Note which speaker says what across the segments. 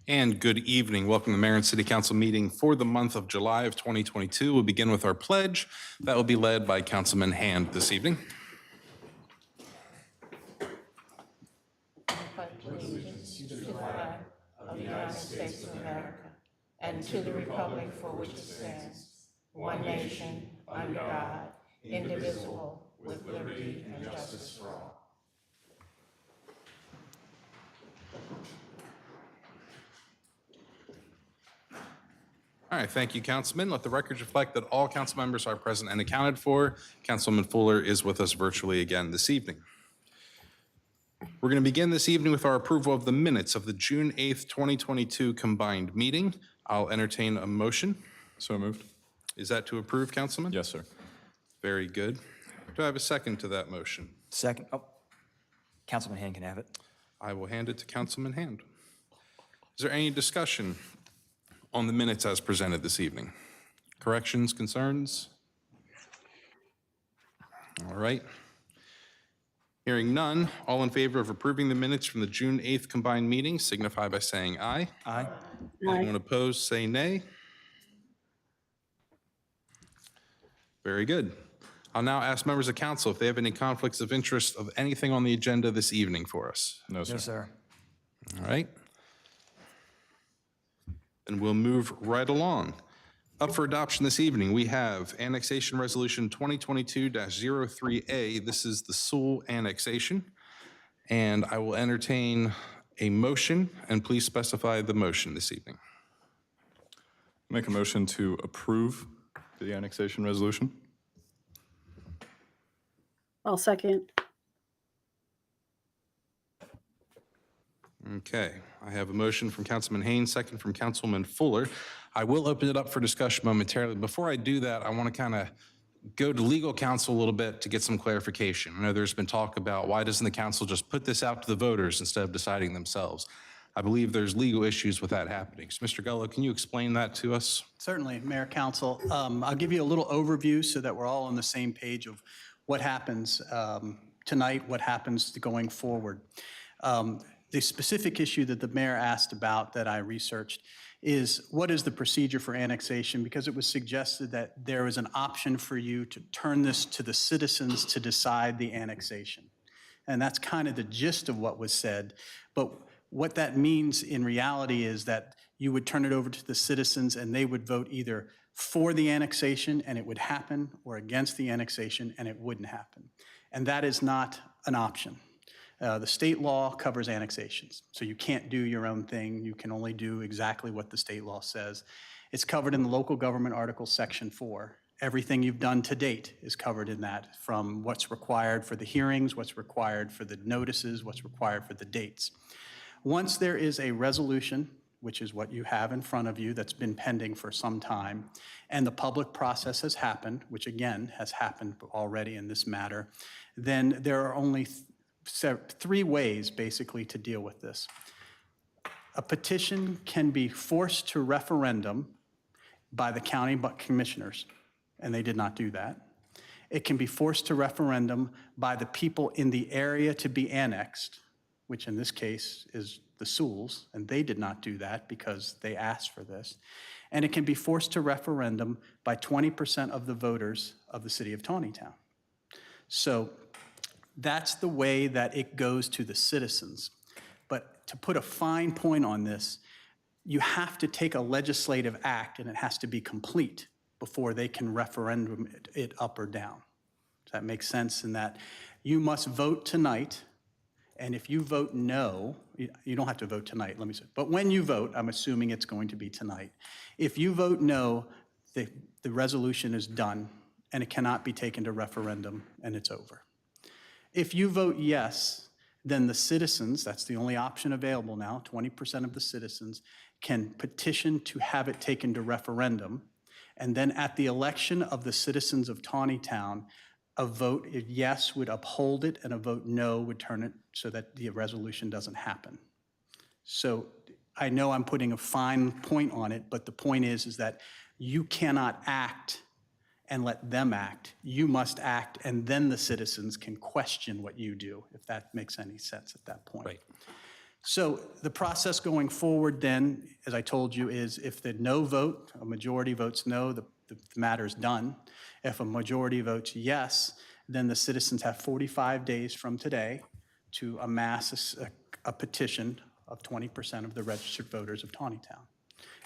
Speaker 1: And good evening. Welcome to the Mayor and City Council meeting for the month of July of 2022. We'll begin with our pledge. That will be led by Councilman Hand this evening.
Speaker 2: Allegiance to the flag of the United States of America and to the republic for which it stands, one nation, under God, indivisible, with liberty and justice for all.
Speaker 1: All right, thank you, Councilman. Let the records reflect that all council members are present and accounted for. Councilman Fuller is with us virtually again this evening. We're going to begin this evening with our approval of the minutes of the June 8th, 2022 combined meeting. I'll entertain a motion.
Speaker 3: So moved.
Speaker 1: Is that to approve, Councilman?
Speaker 3: Yes, sir.
Speaker 1: Very good. Do I have a second to that motion?
Speaker 4: Second. Oh, Councilman Hand can have it.
Speaker 1: I will hand it to Councilman Hand. Is there any discussion on the minutes as presented this evening? Corrections, concerns? All right. Hearing none, all in favor of approving the minutes from the June 8th combined meeting signify by saying aye.
Speaker 4: Aye.
Speaker 1: Anyone opposed, say nay. Very good. I'll now ask members of council if they have any conflicts of interest of anything on the agenda this evening for us.
Speaker 3: No, sir.
Speaker 4: No, sir.
Speaker 1: All right. And we'll move right along. Up for adoption this evening, we have Annexation Resolution 2022-03A. This is the Sewell annexation. And I will entertain a motion, and please specify the motion this evening.
Speaker 3: Make a motion to approve the annexation resolution.
Speaker 5: I'll second.
Speaker 1: Okay, I have a motion from Councilman Haynes, second from Councilman Fuller. I will open it up for discussion momentarily. Before I do that, I want to kind of go to legal counsel a little bit to get some clarification. I know there's been talk about why doesn't the council just put this out to the voters instead of deciding themselves? I believe there's legal issues with that happening. So Mr. Gullo, can you explain that to us?
Speaker 6: Certainly, Mayor, Council. I'll give you a little overview so that we're all on the same page of what happens tonight, what happens going forward. The specific issue that the mayor asked about that I researched is what is the procedure for annexation? Because it was suggested that there is an option for you to turn this to the citizens to decide the annexation. And that's kind of the gist of what was said. But what that means in reality is that you would turn it over to the citizens and they would vote either for the annexation and it would happen, or against the annexation and it wouldn't happen. And that is not an option. The state law covers annexations, so you can't do your own thing. You can only do exactly what the state law says. It's covered in the Local Government Article Section 4. Everything you've done to date is covered in that, from what's required for the hearings, what's required for the notices, what's required for the dates. Once there is a resolution, which is what you have in front of you that's been pending for some time, and the public process has happened, which again has happened already in this matter, then there are only three ways basically to deal with this. A petition can be forced to referendum by the county commissioners, and they did not do that. It can be forced to referendum by the people in the area to be annexed, which in this case is the Sewells, and they did not do that because they asked for this. And it can be forced to referendum by 20% of the voters of the city of Taneytown. So that's the way that it goes to the citizens. But to put a fine point on this, you have to take a legislative act and it has to be complete before they can referendum it up or down. Does that make sense? In that you must vote tonight, and if you vote no, you don't have to vote tonight, let me say, but when you vote, I'm assuming it's going to be tonight. If you vote no, the resolution is done and it cannot be taken to referendum and it's over. If you vote yes, then the citizens, that's the only option available now, 20% of the citizens can petition to have it taken to referendum. And then at the election of the citizens of Taneytown, a vote yes would uphold it and a vote no would turn it so that the resolution doesn't happen. So I know I'm putting a fine point on it, but the point is that you cannot act and let them act. You must act, and then the citizens can question what you do, if that makes any sense at that point.
Speaker 1: Right.
Speaker 6: So the process going forward then, as I told you, is if the no vote, a majority votes no, the matter's done. If a majority votes yes, then the citizens have 45 days from today to amass a petition of 20% of the registered voters of Taneytown.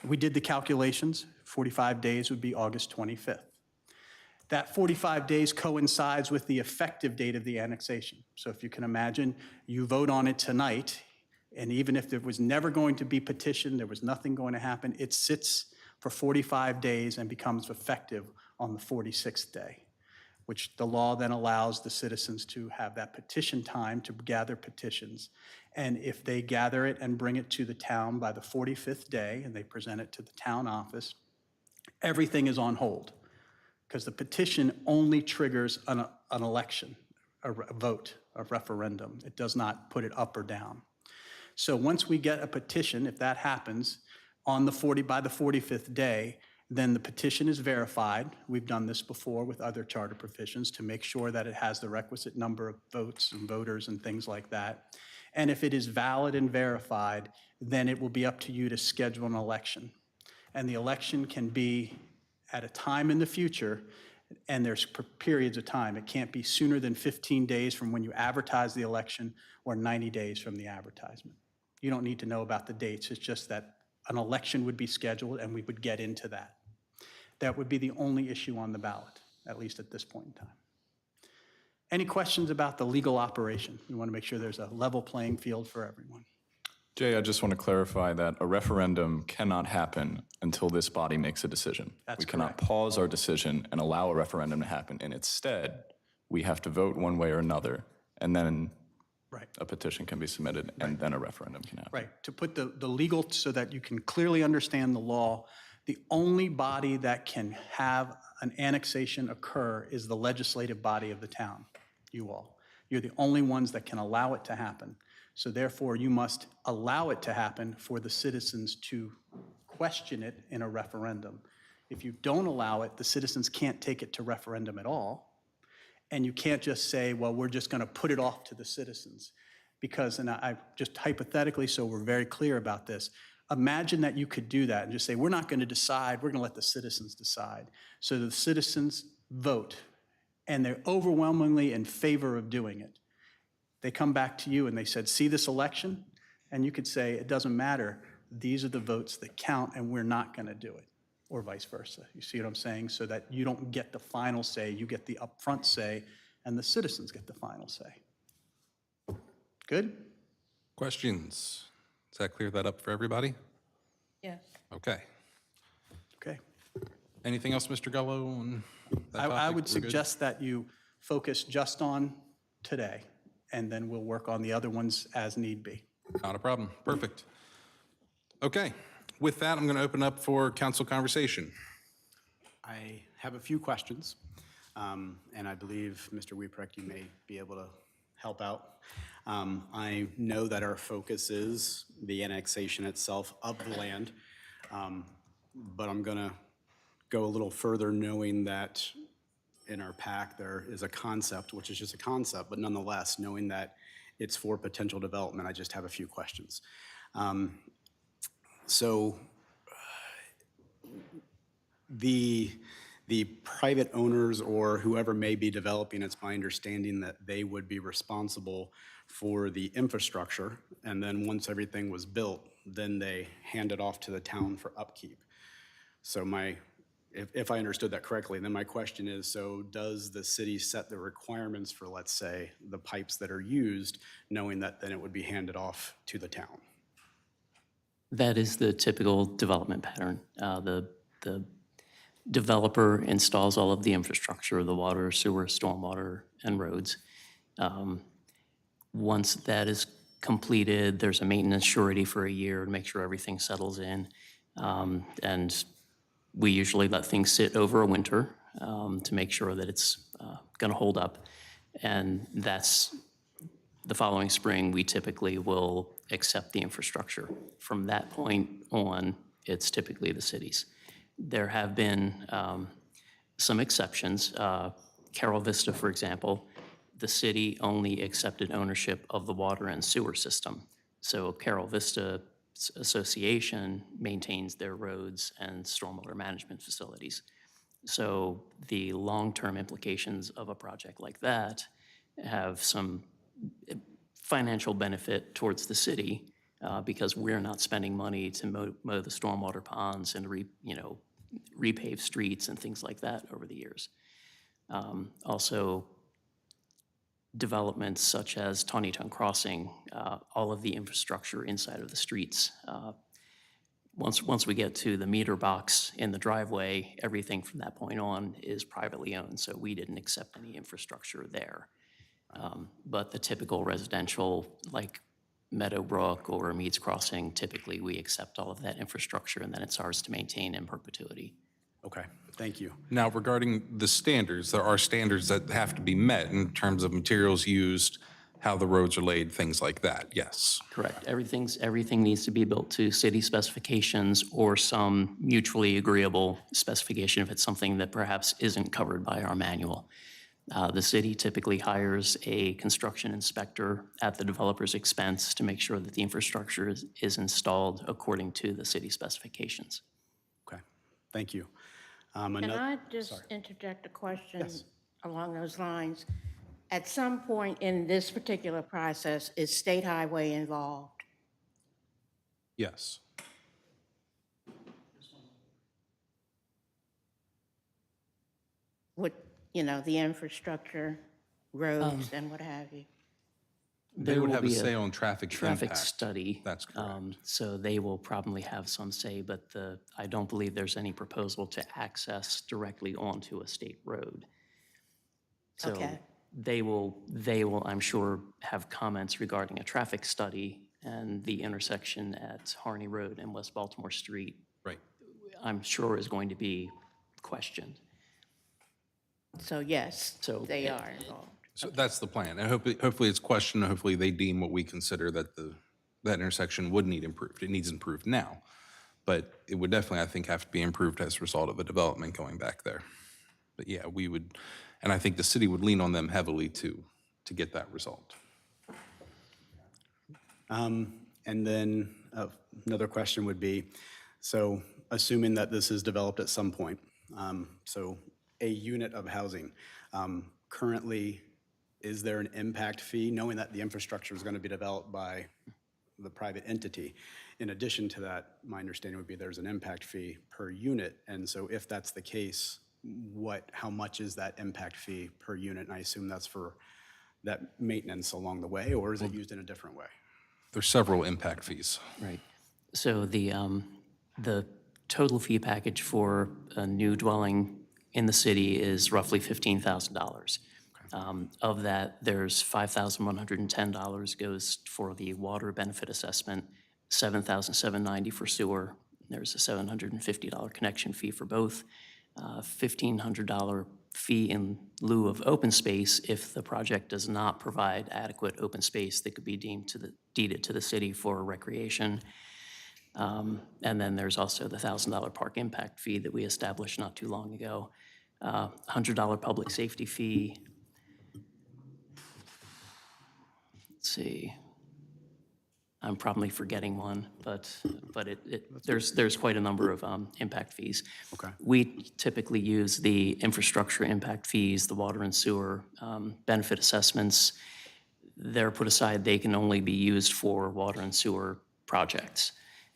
Speaker 6: We did the calculations. 45 days would be August 25th. That 45 days coincides with the effective date of the annexation. So if you can imagine, you vote on it tonight, and even if there was never going to be petitioned, there was nothing going to happen, it sits for 45 days and becomes effective on the 46th day, which the law then allows the citizens to have that petition time to gather petitions. And if they gather it and bring it to the town by the 45th day, and they present it to the town office, everything is on hold, because the petition only triggers an election, a vote, a referendum. It does not put it up or down. So once we get a petition, if that happens, by the 45th day, then the petition is verified. We've done this before with other charter provisions to make sure that it has the requisite number of votes and voters and things like that. And if it is valid and verified, then it will be up to you to schedule an election. And the election can be at a time in the future, and there's periods of time. It can't be sooner than 15 days from when you advertise the election or 90 days from the advertisement. You don't need to know about the dates. It's just that an election would be scheduled and we would get into that. That would be the only issue on the ballot, at least at this point in time. Any questions about the legal operation? We want to make sure there's a level playing field for everyone.
Speaker 3: Jay, I just want to clarify that a referendum cannot happen until this body makes a decision.
Speaker 6: That's
Speaker 3: We cannot
Speaker 6: correct.
Speaker 3: pause our decision and allow a referendum to happen. And instead, we have to vote one way or another, and then
Speaker 6: Right.
Speaker 3: a petition can be submitted, and then a referendum can happen.
Speaker 6: Right, to put the legal, so that you can clearly understand the law, the only body that can have an annexation occur is the legislative body of the town, you all. You're the only ones that can allow it to happen. So therefore, you must allow it to happen for the citizens to question it in a referendum. If you don't allow it, the citizens can't take it to referendum at all. And you can't just say, well, we're just going to put it off to the citizens. Because, and I just hypothetically, so we're very clear about this, imagine that you could do that and just say, we're not going to decide, we're going to let the citizens decide. So the citizens vote, and they're overwhelmingly in favor of doing it. They come back to you and they said, see this election? And you could say, it doesn't matter, these are the votes that count and we're not going to do it. Or vice versa. You see what I'm saying? So that you don't get the final say, you get the upfront say, and the citizens get the final say. Good?
Speaker 1: Questions? Does that clear that up for everybody?
Speaker 2: Yes.
Speaker 1: Okay.
Speaker 6: Okay.
Speaker 1: Anything else, Mr. Gullo? On that
Speaker 6: I
Speaker 1: topic?
Speaker 6: would
Speaker 1: We're good?
Speaker 6: suggest that you focus just on today, and then we'll work on the other ones as need be.
Speaker 1: Not a problem. Perfect. Okay. With that, I'm going to open up for council conversation.
Speaker 5: I have a few questions, and I believe, Mr. Wieprecht, you may be able to help out. I know that our focus is the annexation itself of the land, but I'm going to go a little further, knowing that in our pack there is a concept, which is just a concept, but nonetheless, knowing that it's for potential development, I just have a few questions. So the private owners or whoever may be developing, it's my understanding that they would be responsible for the infrastructure, and then once everything was built, then they hand it off to the town for upkeep. So if I understood that correctly, then my question is, so does the city set the requirements for, let's say, the pipes that are used, knowing that then it would be handed off to the town?
Speaker 7: That is the typical development pattern. The developer installs all of the infrastructure, the water, sewer, stormwater, and roads. Once that is completed, there's a maintenance surety for a year to make sure everything settles in. And we usually let things sit over a winter to make sure that it's going to hold up. And that's the following spring, we typically will accept the infrastructure. From that point on, it's typically the cities. There have been some exceptions. Carol Vista, for example, the city only accepted ownership of the water and sewer system. So Carroll Vista Association maintains their roads and stormwater management facilities. So the long-term implications of a project like that have some financial benefit towards the city because we're not spending money to mow the stormwater ponds and repave streets and things like that over the years. Also, developments such as Taneytown Crossing, all of the infrastructure inside of the streets. Once we get to the meter box in the driveway, everything from that point on is privately owned, so we didn't accept any infrastructure there. But the typical residential, like Meadowbrook or Meads Crossing, typically we accept all of that infrastructure and then it's ours to maintain in perpetuity.
Speaker 5: Okay, thank you.
Speaker 1: Now, regarding the standards, there are standards that have to be met in terms of materials used, how the roads are laid, things like that, yes.
Speaker 7: Correct. Everything needs to be built to city specifications or some mutually agreeable specification if it's something that perhaps isn't covered by our manual. The city typically hires a construction inspector at the developer's expense to make sure that the infrastructure is installed according to the city specifications.
Speaker 5: Okay, thank you.
Speaker 2: Can I just interject a question along those lines? At some point in this particular process, is State Highway involved?
Speaker 1: Yes.
Speaker 2: With, the infrastructure, roads, and what have you?
Speaker 1: They
Speaker 7: There
Speaker 1: would
Speaker 7: will
Speaker 1: have a
Speaker 7: be
Speaker 1: say on traffic
Speaker 7: traffic
Speaker 1: impact.
Speaker 7: study.
Speaker 1: That's correct.
Speaker 7: So they will probably have some say, but I don't believe there's any proposal to access directly onto a state road. So
Speaker 2: Okay.
Speaker 7: they will, I'm sure, have comments regarding a traffic study and the intersection at Harney Road and West Baltimore Street,
Speaker 1: Right.
Speaker 7: I'm sure is going to be questioned.
Speaker 2: So yes,
Speaker 7: So
Speaker 2: they are involved.
Speaker 1: So that's the plan. And hopefully it's questioned, and hopefully they deem what we consider that that intersection would need improved. It needs improved now, but it would definitely, I think, have to be improved as a result of the development going back there. But yeah, we would, and I think the city would lean on them heavily to get that result.
Speaker 5: And then another question would be, so assuming that this is developed at some point, so a unit of housing, currently, is there an impact fee, knowing that the infrastructure is going to be developed by the private entity? In addition to that, my understanding would be there's an impact fee per unit. And so if that's the case, how much is that impact fee per unit? And I assume that's for that maintenance along the way, or is it used in a different way?
Speaker 1: There's several impact fees.
Speaker 7: Right. So the total fee package for a new dwelling in the city is roughly $15,000. Of that, there's $5,110 goes for the water benefit assessment, $7,790 for sewer. There's a $750 connection fee for both, $1,500 fee in lieu of open space if the project does not provide adequate open space that could be deeded to the city for recreation. And then there's also the $1,000 park impact fee that we established not too long ago, $100 public safety fee. Let's see. I'm probably forgetting one, but there's quite a number of impact fees.
Speaker 5: Okay.
Speaker 7: We typically use the infrastructure impact fees, the water and sewer benefit assessments. They're put aside, they can only be used for water and sewer projects.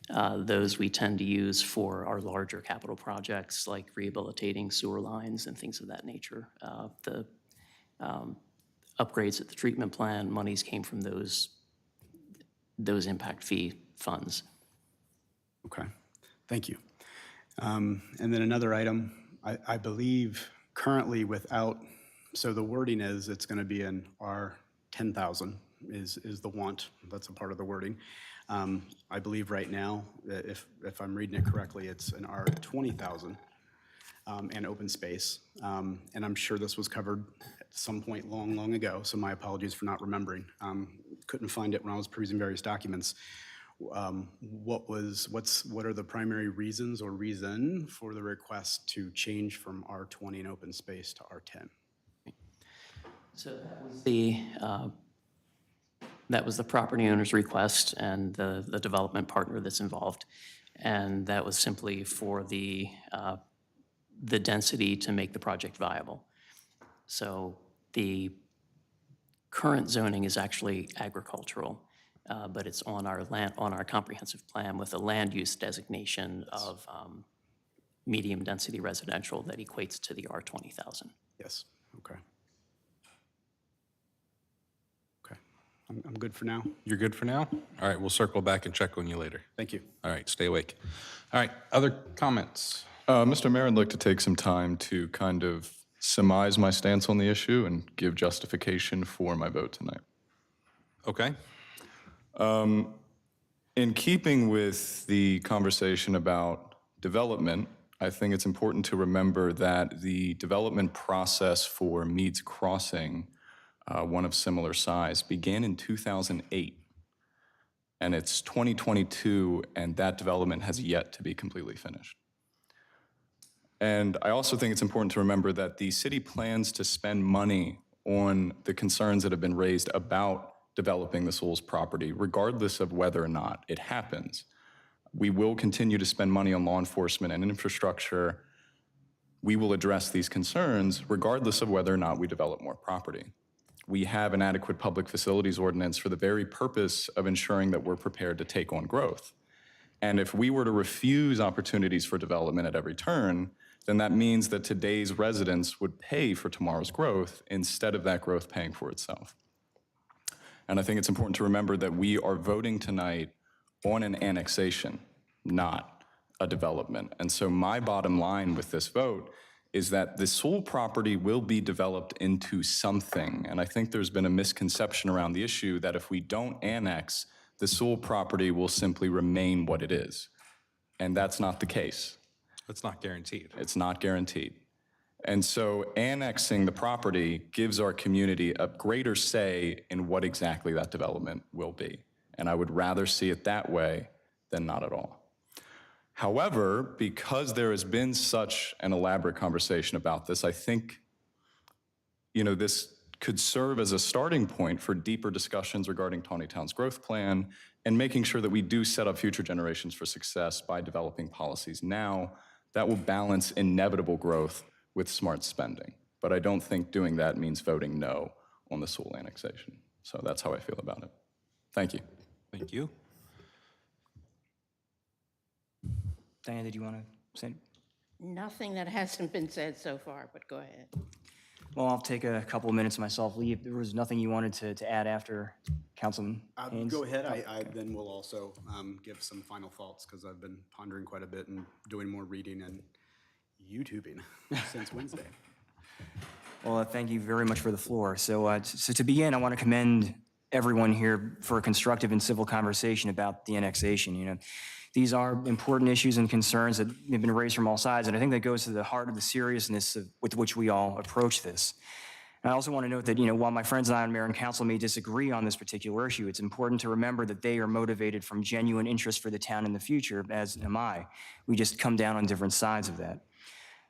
Speaker 7: Those we tend to use for our larger capital projects like rehabilitating sewer lines and things of that nature. The upgrades at the treatment plant, monies came from those impact fee funds.
Speaker 5: Okay, thank you. And then another item, I believe currently without, so the wording is it's going to be an R10,000 is the want, that's a part of the wording. I believe right now, if I'm reading it correctly, it's an R20,000 and open space. And I'm sure this was covered at some point long ago, so my apologies for not remembering. Couldn't find it when I was perusing various documents. What are the primary reasons or reason for the request to change from R20 and open space to R10?
Speaker 7: So that was the That was the property owner's request and the development partner that's involved. And that was simply for the density to make the project viable. So the current zoning is actually agricultural, but it's on our land, on our comprehensive plan with a land use designation of medium density residential that equates to the R20,000.
Speaker 5: Yes, okay. Okay, I'm good for now.
Speaker 1: You're good for now? All right, we'll circle back and check on you later.
Speaker 5: Thank you.
Speaker 1: All right, stay awake. All right, other comments?
Speaker 3: Mr. Mayor, I'd like to take some time to kind of surmise my stance on the issue and give justification for my vote tonight.
Speaker 1: Okay.
Speaker 3: In keeping with the conversation about development, I think it's important to remember that the development process for Meads Crossing, one of similar size, began in 2008. And it's 2022, and that development has yet to be completely finished. And I also think it's important to remember that the city plans to spend money on the concerns that have been raised about developing the Souls property, regardless of whether or not it happens. We will continue to spend money on law enforcement and infrastructure. We will address these concerns regardless of whether or not we develop more property. We have an adequate public facilities ordinance for the very purpose of ensuring that we're prepared to take on growth. And if we were to refuse opportunities for development at every turn, then that means that today's residents would pay for tomorrow's growth instead of that growth paying for itself. And I think it's important to remember that we are voting tonight on an annexation, not a development. And so my bottom line with this vote is that the Soul property will be developed into something. And I think there's been a misconception around the issue that if we don't annex, the Soul property will simply remain what it is. And that's not the case.
Speaker 1: That's not guaranteed.
Speaker 3: It's not guaranteed. And so annexing the property gives our community a greater say in what exactly that development will be. And I would rather see it that way than not at all. However, because there has been such an elaborate conversation about this, I think, this could serve as a starting point for deeper discussions regarding Taneytown's growth plan and making sure that we do set up future generations for success by developing policies now that will balance inevitable growth with smart spending. But I don't think doing that means voting no on the Soul annexation. So that's how I feel about it. Thank you.
Speaker 1: Thank you.
Speaker 4: Diane, did you want to say?
Speaker 2: Nothing that hasn't been said so far, but go ahead.
Speaker 4: Well, I'll take a couple of minutes myself. Lee, if there was nothing you wanted to add after Councilman Haynes?
Speaker 5: Go ahead. I then will also give some final thoughts because I've been pondering quite a bit and doing more reading and YouTubing since Wednesday.
Speaker 4: Well, thank you very much for the floor. So to begin, I want to commend everyone here for a constructive and civil conversation about the annexation. These are important issues and concerns that have been raised from all sides, and I think that goes to the heart of the seriousness with which we all approach this. And I also want to note that, while my friends and I on Mayor and Council may disagree on this particular issue, it's important to remember that they are motivated from genuine interest for the town in the future, as am I. We just come down on different sides of that.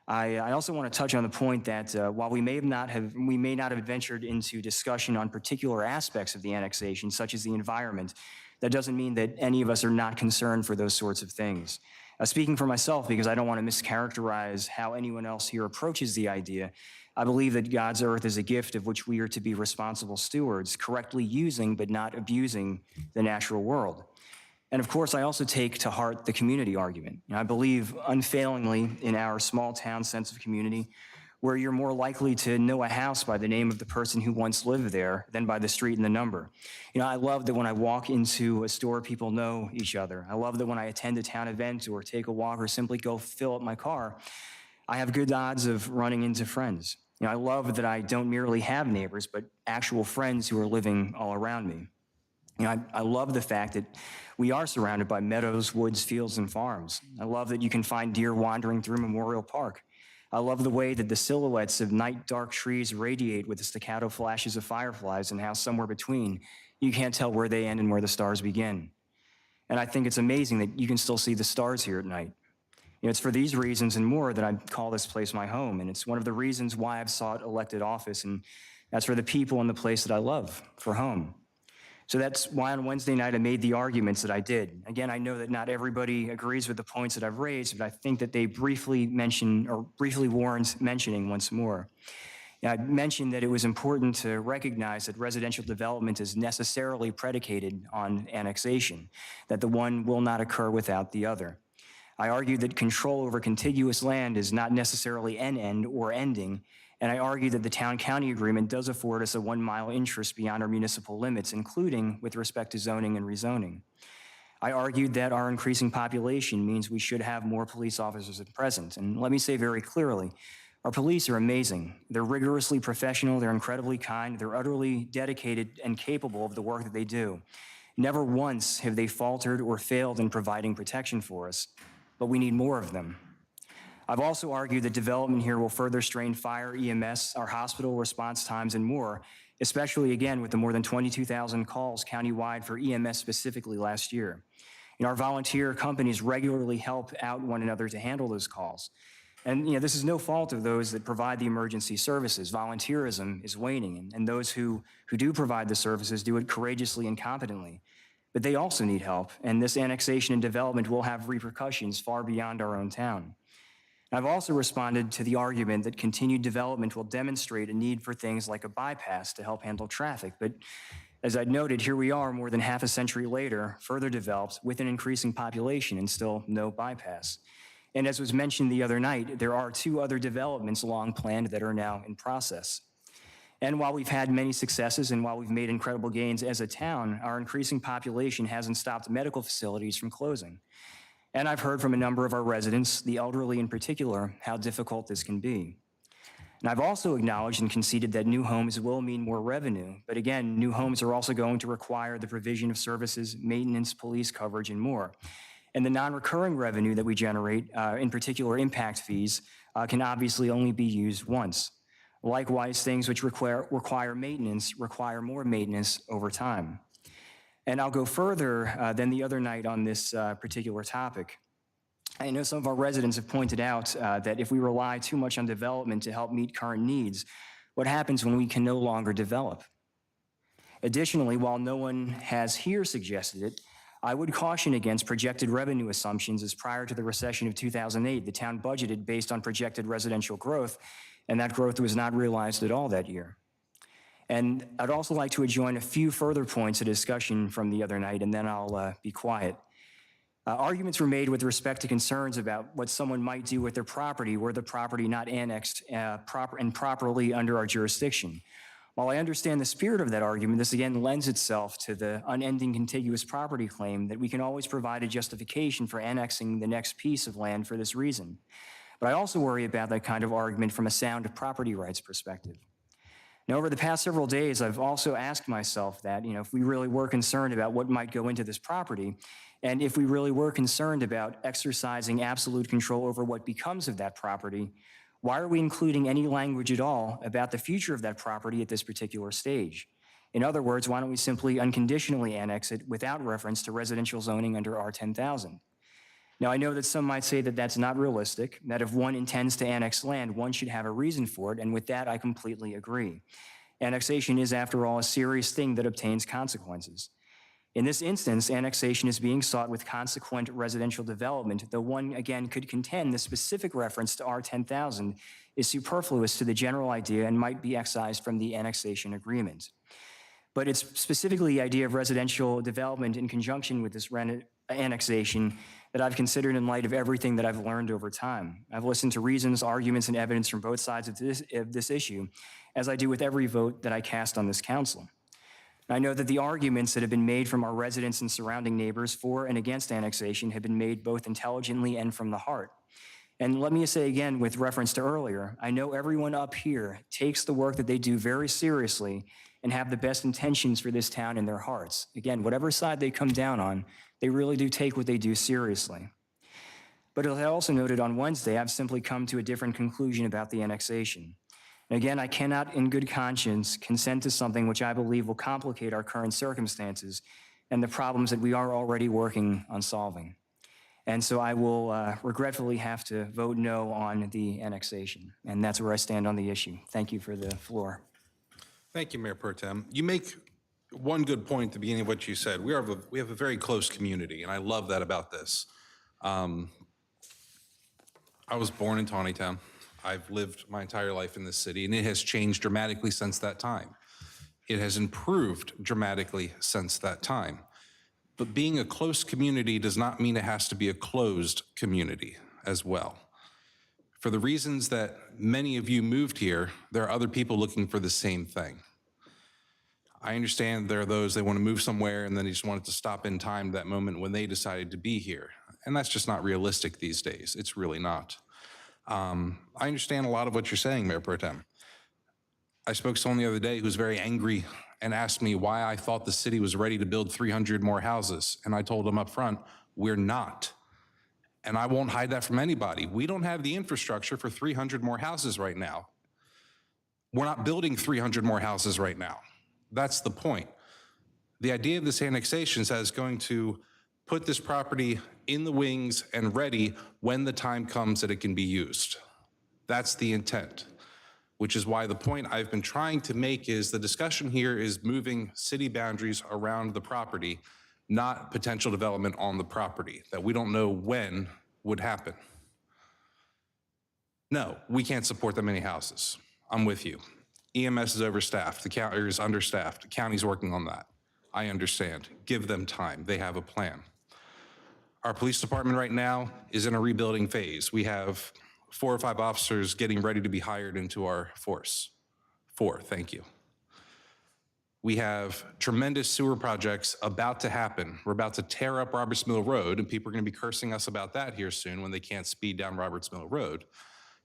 Speaker 4: I also want to touch on the point that while we may not have ventured into discussion on particular aspects of the annexation, such as the environment, that doesn't mean that any of us are not concerned for those sorts of things. Speaking for myself, because I don't want to mischaracterize how anyone else here approaches the idea, I believe that God's earth is a gift of which we are to be responsible stewards, correctly using but not abusing the natural world. And of course, I also take to heart the community argument. I believe unfailingly in our small town sense of community, where you're more likely to know a house by the name of the person who once lived there than by the street and the number. I love that when I walk into a store, people know each other. I love that when I attend a town event or take a walk or simply go fill up my car, I have good odds of running into friends. I love that I don't merely have neighbors, but actual friends who are living all around me. I love the fact that we are surrounded by meadows, woods, fields, and farms. I love that you can find deer wandering through Memorial Park. I love the way that the silhouettes of night dark trees radiate with the staccato flashes of fireflies and how somewhere between you can't tell where they end and where the stars begin. And I think it's amazing that you can still see the stars here at night. It's for these reasons and more that I call this place my home. And it's one of the reasons why I've sought elected office. And that's for the people and the place that I love, for home. So that's why on Wednesday night I made the arguments that I did. Again, I know that not everybody agrees with the points that I've raised, but I think that they briefly warrant mentioning once more. I mentioned that it was important to recognize that residential development is necessarily predicated on annexation, that the one will not occur without the other. I argued that control over contiguous land is not necessarily an end or ending, and I argued that the town-county agreement does afford us a 1 mile interest beyond our municipal limits, including with respect to zoning and rezoning. I argued that our increasing population means we should have more police officers at present. And let me say very clearly, our police are amazing. They're rigorously professional, they're incredibly kind, they're utterly dedicated and capable of the work that they do. Never once have they faltered or failed in providing protection for us, but we need more of them. I've also argued that development here will further strain fire, EMS, our hospital response times, and more, especially again with the more than 22,000 calls countywide for EMS specifically last year. Our volunteer companies regularly help out one another to handle those calls. And this is no fault of those that provide the emergency services. Volunteerism is waning, and those who do provide the services do it courageously and competently. But they also need help, and this annexation and development will have repercussions far beyond our own town. I've also responded to the argument that continued development will demonstrate a need for things like a bypass to help handle traffic. But as I noted, here we are more than half a century later, further developed with an increasing population and still no bypass. And as was mentioned the other night, there are 2 other developments long planned that are now in process. And while we've had many successes and while we've made incredible gains as a town, our increasing population hasn't stopped medical facilities from closing. And I've heard from a number of our residents, the elderly in particular, how difficult this can be. And I've also acknowledged and conceded that new homes will mean more revenue. But again, new homes are also going to require the provision of services, maintenance, police coverage, and more. And the non-recurring revenue that we generate, in particular impact fees, can obviously only be used once. Likewise, things which require maintenance require more maintenance over time. And I'll go further than the other night on this particular topic. I know some of our residents have pointed out that if we rely too much on development to help meet current needs, what happens when we can no longer develop? Additionally, while no one has here suggested it, I would caution against projected revenue assumptions, as prior to the recession of 2008, the town budgeted based on projected residential growth, and that growth was not realized at all that year. And I'd also like to adjoin a few further points of discussion from the other night, and then I'll be quiet. Arguments were made with respect to concerns about what someone might do with their property were the property not annexed properly under our jurisdiction. While I understand the spirit of that argument, this again lends itself to the unending contiguous property claim that we can always provide a justification for annexing the next piece of land for this reason. But I also worry about that kind of argument from a sound property rights perspective. Now, over the past several days, I've also asked myself that, if we really were concerned about what might go into this property, and if we really were concerned about exercising absolute control over what becomes of that property, why are we including any language at all about the future of that property at this particular stage? In other words, why don't we simply unconditionally annex it without reference to residential zoning under R10,000? Now, I know that some might say that that's not realistic, that if one intends to annex land, one should have a reason for it, and with that, I completely agree. Annexation is, after all, a serious thing that obtains consequences. In this instance, annexation is being sought with consequent residential development, though one, again, could contend the specific reference to R10,000 is superfluous to the general idea and might be excised from the annexation agreement. But it's specifically the idea of residential development in conjunction with this annexation that I've considered in light of everything that I've learned over time. I've listened to reasons, arguments, and evidence from both sides of this issue, as I do with every vote that I cast on this council. I know that the arguments that have been made from our residents and surrounding neighbors for and against annexation have been made both intelligently and from the heart. And let me say again, with reference to earlier, I know everyone up here takes the work that they do very seriously and have the best intentions for this town in their hearts. Again, whatever side they come down on, they really do take what they do seriously. But as I also noted on Wednesday, I've simply come to a different conclusion about the annexation. And again, I cannot in good conscience consent to something which I believe will complicate our current circumstances and the problems that we are already working on solving. And so I will regretfully have to vote no on the annexation. And that's where I stand on the issue. Thank you for the floor.
Speaker 1: Thank you, Mayor Pro Tem. You make one good point at the beginning of what you said. We have a very close community, and I love that about this. I was born in Taneytown. I've lived my entire life in this city, and it has changed dramatically since that time. It has improved dramatically since that time. But being a close community does not mean it has to be a closed community as well. For the reasons that many of you moved here, there are other people looking for the same thing. I understand there are those, they want to move somewhere and then they just wanted to stop in time to that moment when they decided to be here. And that's just not realistic these days. It's really not. I understand a lot of what you're saying, Mayor Pro Tem. I spoke to someone the other day who was very angry and asked me why I thought the city was ready to build 300 more houses. And I told him up front, we're not. And I won't hide that from anybody. We don't have the infrastructure for 300 more houses right now. We're not building 300 more houses right now. That's the point. The idea of this annexation says going to put this property in the wings and ready when the time comes that it can be used. That's the intent, which is why the point I've been trying to make is the discussion here is moving city boundaries around the property, not potential development on the property that we don't know when would happen. No, we can't support that many houses. I'm with you. EMS is overstaffed, the county is understaffed, the county's working on that. I understand. Give them time. They have a plan. Our police department right now is in a rebuilding phase. We have 4 or 5 officers getting ready to be hired into our force. 4, thank you. We have tremendous sewer projects about to happen. We're about to tear up Roberts Mill Road, and people are going to be cursing us about that here soon when they can't speed down Roberts Mill Road,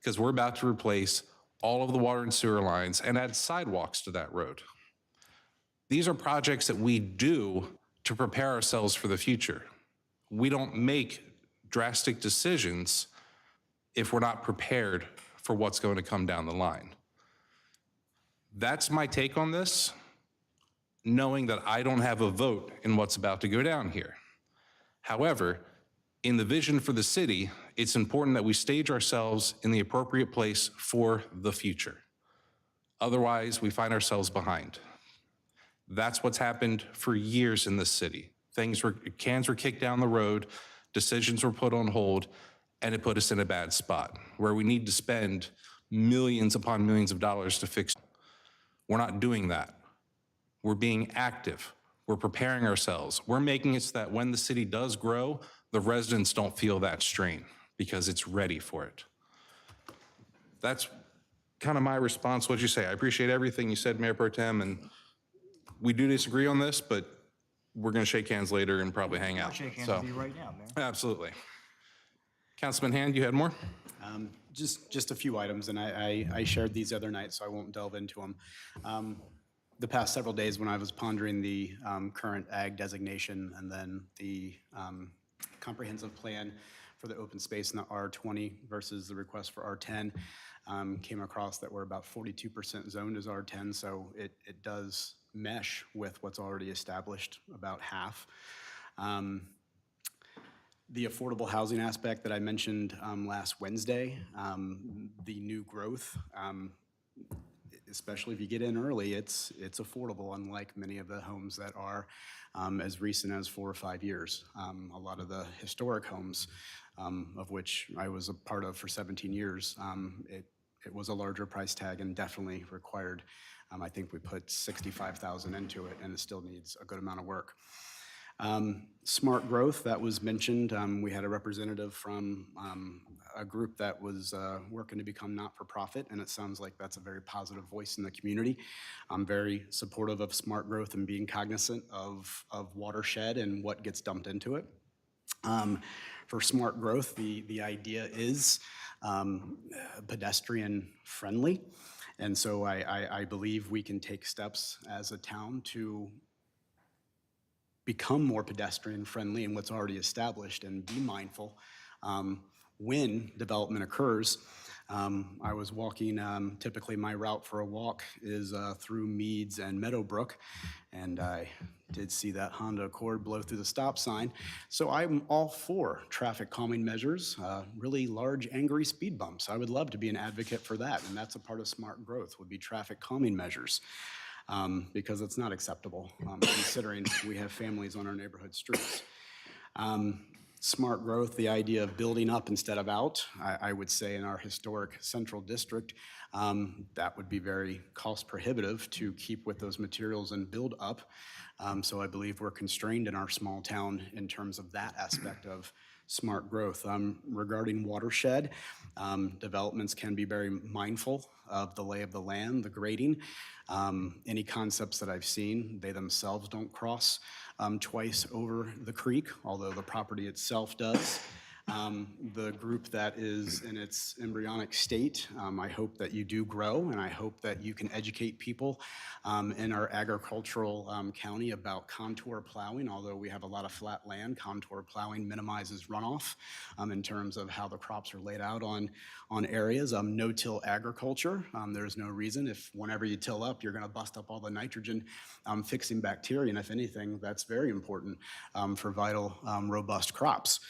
Speaker 1: because we're about to replace all of the water and sewer lines and add sidewalks to that road. These are projects that we do to prepare ourselves for the future. We don't make drastic decisions if we're not prepared for what's going to come down the line. That's my take on this, knowing that I don't have a vote in what's about to go down here. However, in the vision for the city, it's important that we stage ourselves in the appropriate place for the future. Otherwise, we find ourselves behind. That's what's happened for years in this city. Cans were kicked down the road, decisions were put on hold, and it put us in a bad spot where we need to spend millions upon millions of dollars to fix. We're not doing that. We're being active. We're preparing ourselves. We're making it so that when the city does grow, the residents don't feel that strain because it's ready for it. That's kind of my response. What'd you say? I appreciate everything you said, Mayor Pro Tem, and we do disagree on this, but we're going to shake hands later and probably hang out.
Speaker 4: I'll shake hands
Speaker 1: So,
Speaker 4: with you right now, man.
Speaker 1: absolutely. Councilman Hand, you had more?
Speaker 5: Just a few items, and I shared these the other night, so I won't delve into them. The past several days when I was pondering the current ag designation and then the comprehensive plan for the open space in the R20 versus the request for R10, came across that we're about 42% zoned as R10, so it does mesh with what's already established, about half. The affordable housing aspect that I mentioned last Wednesday, the new growth, especially if you get in early, it's affordable, unlike many of the homes that are as recent as 4 or 5 years. A lot of the historic homes, of which I was a part of for 17 years, it was a larger price tag and definitely required. I think we put $65,000 into it, and it still needs a good amount of work. Smart growth, that was mentioned. We had a representative from a group that was working to become not-for-profit, and it sounds like that's a very positive voice in the community. I'm very supportive of smart growth and being cognizant of watershed and what gets dumped into it. For smart growth, the idea is pedestrian-friendly, and so I believe we can take steps as a town to become more pedestrian-friendly in what's already established and be mindful when development occurs. I was walking, typically my route for a walk is through Meads and Meadowbrook, and I did see that Honda Accord blow through the stop sign. So I'm all for traffic calming measures, really large angry speed bumps. I would love to be an advocate for that, and that's a part of smart growth, would be traffic calming measures. because it's not acceptable, considering we have families on our neighborhood streets. Smart growth, the idea of building up instead of out, I would say in our historic central district, that would be very cost prohibitive to keep with those materials and build up. So I believe we're constrained in our small town in terms of that aspect of smart growth. Regarding watershed, developments can be very mindful of the lay of the land, the grading. Any concepts that I've seen, they themselves don't cross twice over the creek, although the property itself does. The group that is in its embryonic state, I hope that you do grow, and I hope that you can educate people in our agricultural county about contour plowing. Although we have a lot of flat land, contour plowing minimizes runoff in terms of how the crops are laid out on areas. No-till agriculture, there's no reason if whenever you till up, you're gonna bust up all the nitrogen fixing bacteria, and if anything, that's very important for vital, robust crops.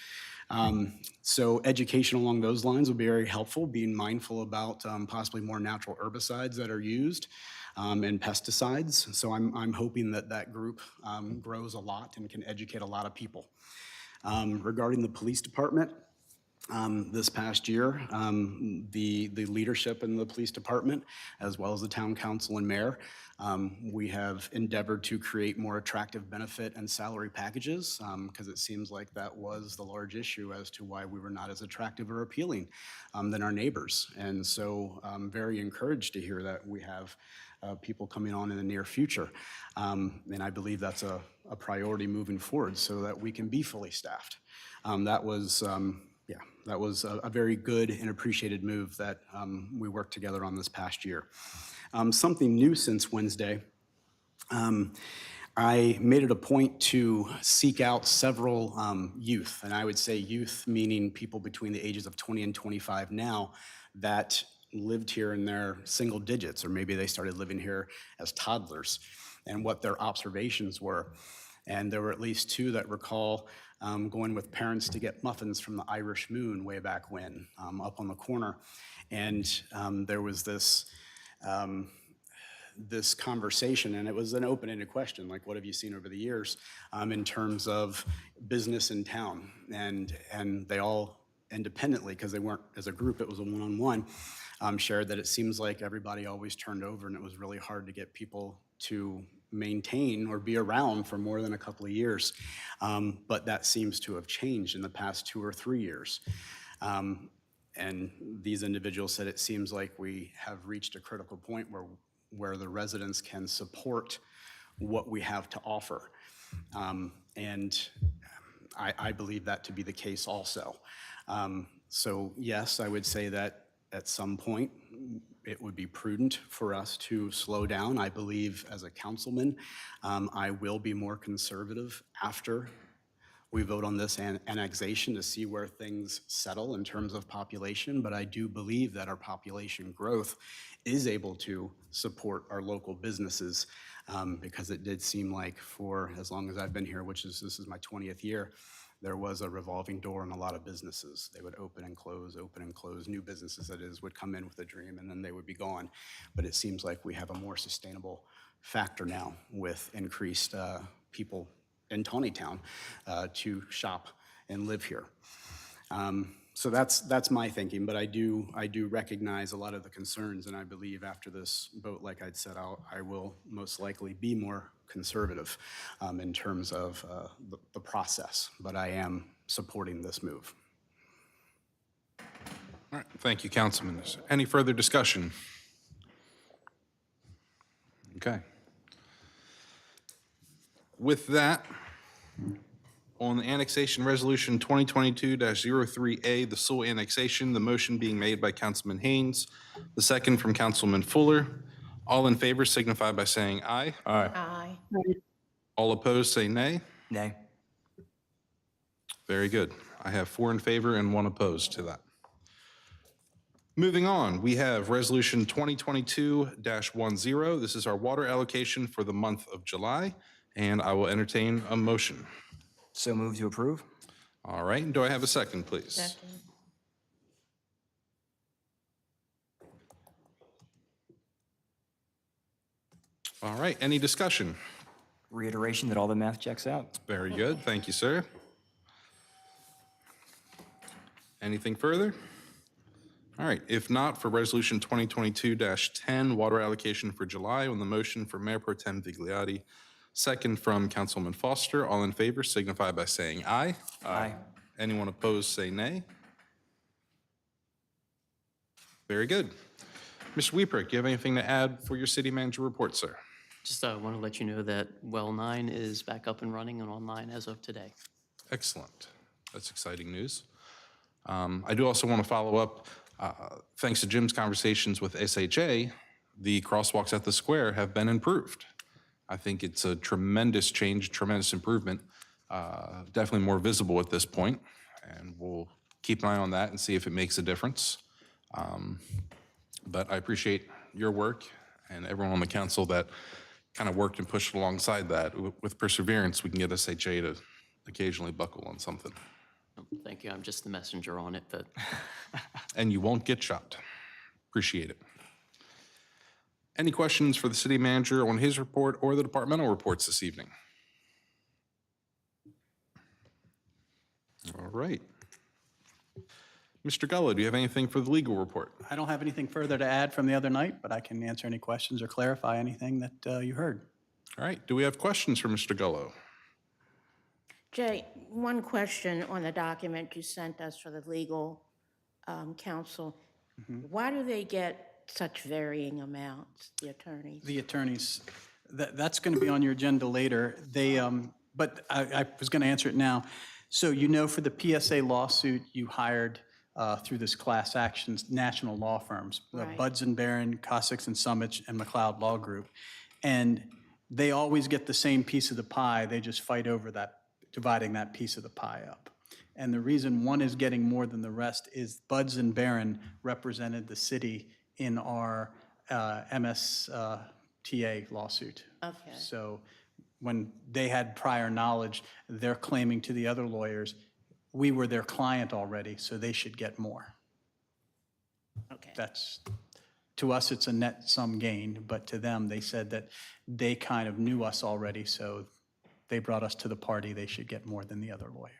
Speaker 5: So education along those lines will be very helpful, being mindful about possibly more natural herbicides that are used and pesticides. So I'm hoping that that group grows a lot and can educate a lot of people. Regarding the police department, this past year, the leadership in the police department, as well as the town council and mayor, we have endeavored to create more attractive benefit and salary packages, because it seems like that was the large issue as to why we were not as attractive or appealing than our neighbors. And so I'm very encouraged to hear that we have people coming on in the near future. And I believe that's a priority moving forward so that we can be fully staffed. That was a very good and appreciated move that we worked together on this past year. Something new since Wednesday, I made it a point to seek out several youth, and I would say youth meaning people between the ages of 20 and 25 now that lived here in their single digits, or maybe they started living here as toddlers, and what their observations were. And there were at least two that recall going with parents to get muffins from the Irish Moon way back when, up on the corner. And there was this conversation, and it was an open-ended question, like, what have you seen over the years in terms of business in town? And they all independently, because they weren't as a group, it was a one-on-one, shared that it seems like everybody always turned over, and it was really hard to get people to maintain or be around for more than a couple of years. But that seems to have changed in the past 2 or 3 years. And these individuals said it seems like we have reached a critical point where the residents can support what we have to offer. And I believe that to be the case also. So yes, I would say that at some point, it would be prudent for us to slow down. I believe as a councilman, I will be more conservative after we vote on this annexation to see where things settle in terms of population, but I do believe that our population growth is able to support our local businesses, because it did seem like for as long as I've been here, this is my 20th year, there was a revolving door in a lot of businesses. They would open and close, new businesses that is, would come in with a dream and then they would be gone. But it seems like we have a more sustainable factor now with increased people in Taneytown to shop and live here. So that's my thinking, but I do recognize a lot of the concerns, and I believe after this vote, like I'd said, I will most likely be more conservative in terms of the process, but I am supporting this move.
Speaker 1: All right, thank you, Councilman. Is there any further discussion? Okay. With that, on the annexation resolution 2022-03A, the sole annexation, the motion being made by Councilman Haynes, the second from Councilman Fuller. All in favor signify by saying aye.
Speaker 2: Aye.
Speaker 1: All opposed say nay.
Speaker 4: Nay.
Speaker 1: Very good. I have 4 in favor and 1 opposed to that. Moving on, we have resolution 2022-10. This is our water allocation for the month of July, and I will entertain a motion.
Speaker 4: So move to approve?
Speaker 1: All right, and do I have a second, please?
Speaker 2: Second.
Speaker 1: All right, any discussion?
Speaker 4: Reiteration that all the math checks out.
Speaker 1: Very good, thank you, sir. Anything further? All right, if not, for Resolution 2022-10, water allocation for July, on the motion for Mayor Pro Tem Vigliotti, second from Councilman Foster, all in favor signify by saying aye.
Speaker 4: Aye.
Speaker 1: Anyone opposed, say nay. Very good. Mr. Weeper, do you have anything to add for your city manager report, sir?
Speaker 7: Just want to let you know that Well 9 is back up and running and online as of today.
Speaker 1: Excellent. That's exciting news. I do also want to follow up, thanks to Jim's conversations with SHA, the crosswalks at the square have been improved. I think it's a tremendous change, tremendous improvement, definitely more visible at this point, and we'll keep an eye on that and see if it makes a difference. But I appreciate your work and everyone on the council that kind of worked and pushed alongside that. With perseverance, we can get SHA to occasionally buckle on something.
Speaker 7: Thank you. I'm just the messenger on it, but
Speaker 1: And you won't get shot. Appreciate it. Any questions for the city manager on his report or the departmental reports this evening? All right. Mr. Gullo, do you have anything for the legal report?
Speaker 6: I don't have anything further to add from the other night, but I can answer any questions or clarify anything that you heard.
Speaker 1: All right, do we have questions for Mr. Gullo?
Speaker 2: Jay, one question on the document you sent us for the legal counsel. Why do they get such varying amounts, the attorneys?
Speaker 6: The attorneys, that's going to be on your agenda later. But I was going to answer it now. So you know, for the PSA lawsuit, you hired through this class actions national law firms,
Speaker 2: Right.
Speaker 6: Buds and Barron, Cossacks and Summits, and McLeod Law Group, and they always get the same piece of the pie. They just fight over that, dividing that piece of the pie up. And the reason one is getting more than the rest is Buds and Barron represented the city in our MSTA lawsuit.
Speaker 2: Okay.
Speaker 6: So when they had prior knowledge, they're claiming to the other lawyers, we were their client already, so they should get more.
Speaker 2: Okay.
Speaker 6: That's, to us, it's a net sum gain, but to them, they said that they kind of knew us already, so they brought us to the party, they should get more than the other lawyers.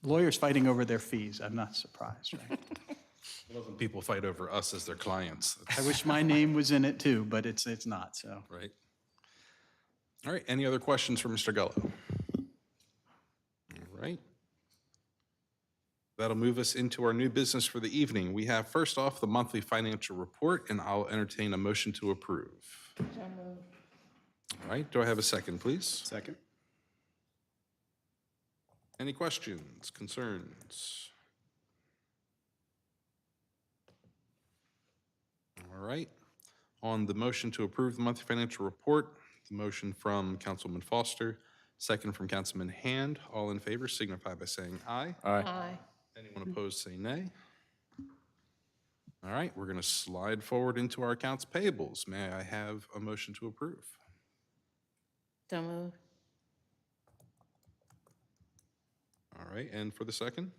Speaker 6: Lawyers fighting over their fees, I'm not surprised, right?
Speaker 1: People fight over us as their clients,
Speaker 6: I wish my name was in it too, but it's not, so.
Speaker 1: right? All right, any other questions for Mr. Gullo? All right. That'll move us into our new business for the evening. We have first off the monthly financial report, and I'll entertain a motion to approve.
Speaker 2: So moved.
Speaker 1: All right, do I have a second, please?
Speaker 5: Second.
Speaker 1: Any questions, concerns? All right, on the motion to approve the monthly financial report, the motion from Councilman Foster, second from Councilman Hand. All in favor signify by saying aye.
Speaker 2: Aye.
Speaker 1: Anyone opposed, say nay. All right, we're going to slide forward into our accounts payables. May I have a motion to approve?
Speaker 2: So moved.
Speaker 1: All right, and for the second?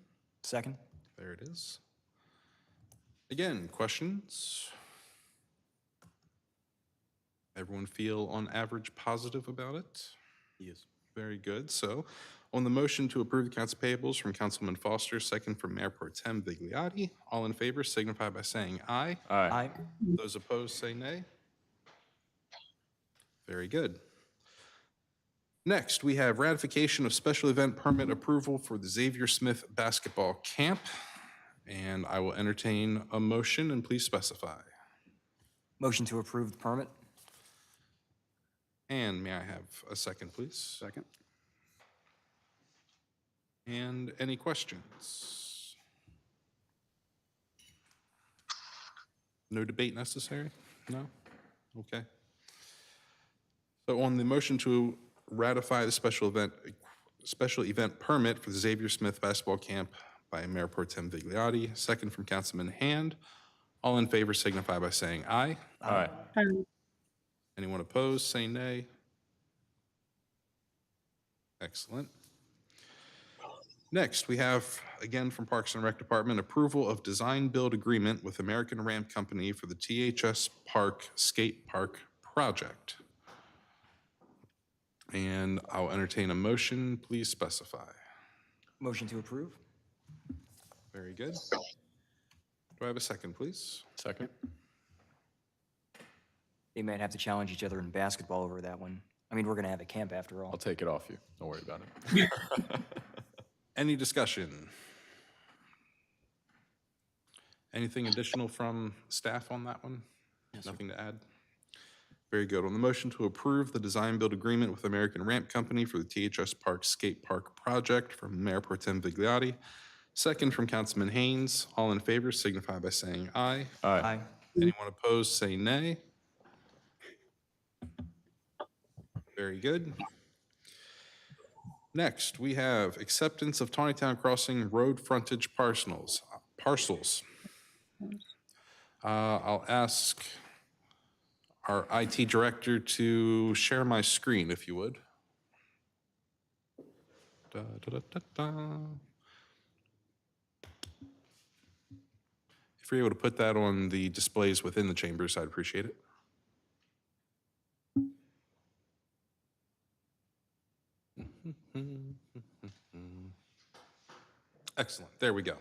Speaker 4: Second?
Speaker 1: There it is. Again, questions? Everyone feel on average positive about it?
Speaker 5: Yes.
Speaker 1: Very good. So on the motion to approve the accounts payables from Councilman Foster, second from Mayor Pro Tem Vigliotti, all in favor signify by saying aye.
Speaker 4: Aye.
Speaker 1: Those opposed say nay. Very good. Next, we have ratification of special event permit approval for the Xavier Smith basketball camp. And I will entertain a motion, and please specify.
Speaker 4: Motion to approve the permit?
Speaker 1: And may I have a second, please?
Speaker 5: Second.
Speaker 1: And any questions? No debate necessary? No? Okay. So on the motion to ratify the special event permit for the Xavier Smith basketball camp by Mayor Pro Tem Vigliotti, second from Councilman Hand. All in favor signify by saying aye.
Speaker 3: Aye.
Speaker 1: Anyone opposed, say nay. Excellent. Next, we have, again from Parks and Rec Department, approval of design build agreement with American Ramp Company for the THS Park Skate Park project. And I'll entertain a motion. Please specify.
Speaker 4: Motion to approve?
Speaker 1: Very good. Do I have a second, please?
Speaker 3: Second?
Speaker 4: They might have to challenge each other in basketball over that one. I mean, we're going to have a camp after all.
Speaker 3: I'll take it off you. Don't worry about it.
Speaker 1: Any discussion? Anything additional from staff on that one? Nothing to add? Very good. On the motion to approve the design-build agreement with American Ramp Company for the THS Park Skate Park project from Mayor Pro Tem Vigliotti, second from Councilman Haynes. All in favor signify by saying aye.
Speaker 4: Aye.
Speaker 1: Anyone opposed, say nay. Very good. Next, we have acceptance of Taneytown Crossing road frontage parcels. I'll ask our IT director to share my screen, if you would. Da, da, da, da, da. If you're able to put that on the displays within the chambers, I'd appreciate it. Excellent. There we go.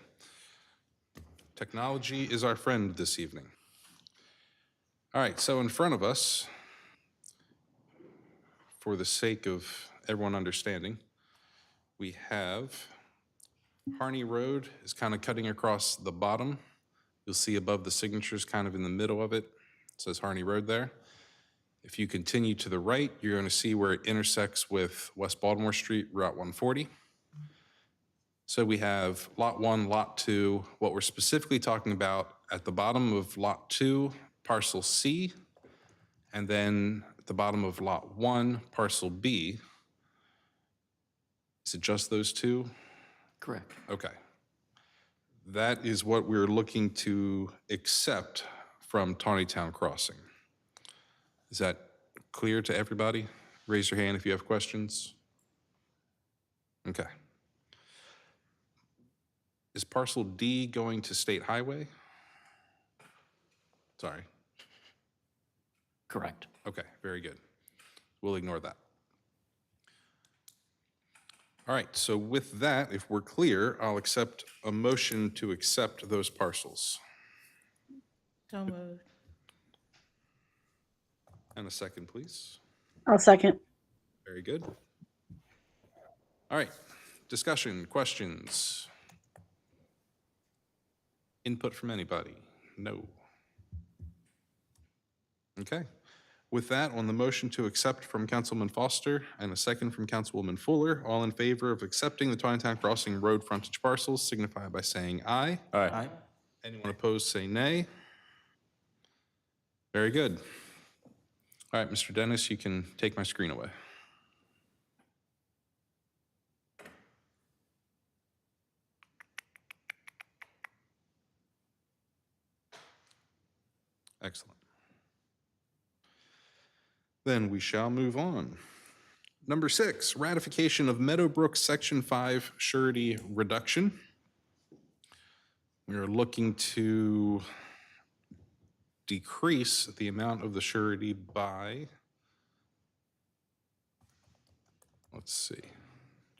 Speaker 1: Technology is our friend this evening. All right, so in front of us, for the sake of everyone understanding, we have Harney Road is kind of cutting across the bottom. You'll see above the signatures, kind of in the middle of it, it says Harney Road there. If you continue to the right, you're going to see where it intersects with West Baltimore Street, Route 140. So we have Lot 1, Lot 2. What we're specifically talking about at the bottom of Lot 2, Parcel C, and then at the bottom of Lot 1, Parcel B. Is it just those two?
Speaker 7: Correct.
Speaker 1: Okay. That is what we're looking to accept from Taneytown Crossing. Is that clear to everybody? Raise your hand if you have questions. Okay. Is Parcel D going to State Highway? Sorry.
Speaker 7: Correct.
Speaker 1: Okay, very good. We'll ignore that. All right, so with that, if we're clear, I'll accept a motion to accept those parcels.
Speaker 2: So moved.
Speaker 1: And a second, please.
Speaker 8: I'll second.
Speaker 1: Very good. All right, discussion, questions? Input from anybody? No. Okay. With that, on the motion to accept from Councilman Foster and a second from Councilwoman Fuller, all in favor of accepting the Taneytown Crossing road frontage parcels signify by saying aye.
Speaker 3: Aye.
Speaker 1: Anyone opposed, say nay. Very good. All right, Mr. Dennis, you can take my screen away. Excellent. Then we shall move on. Number 6, ratification of Meadowbrook Section 5 surety reduction. We are looking to decrease the amount of the surety by, let's see, do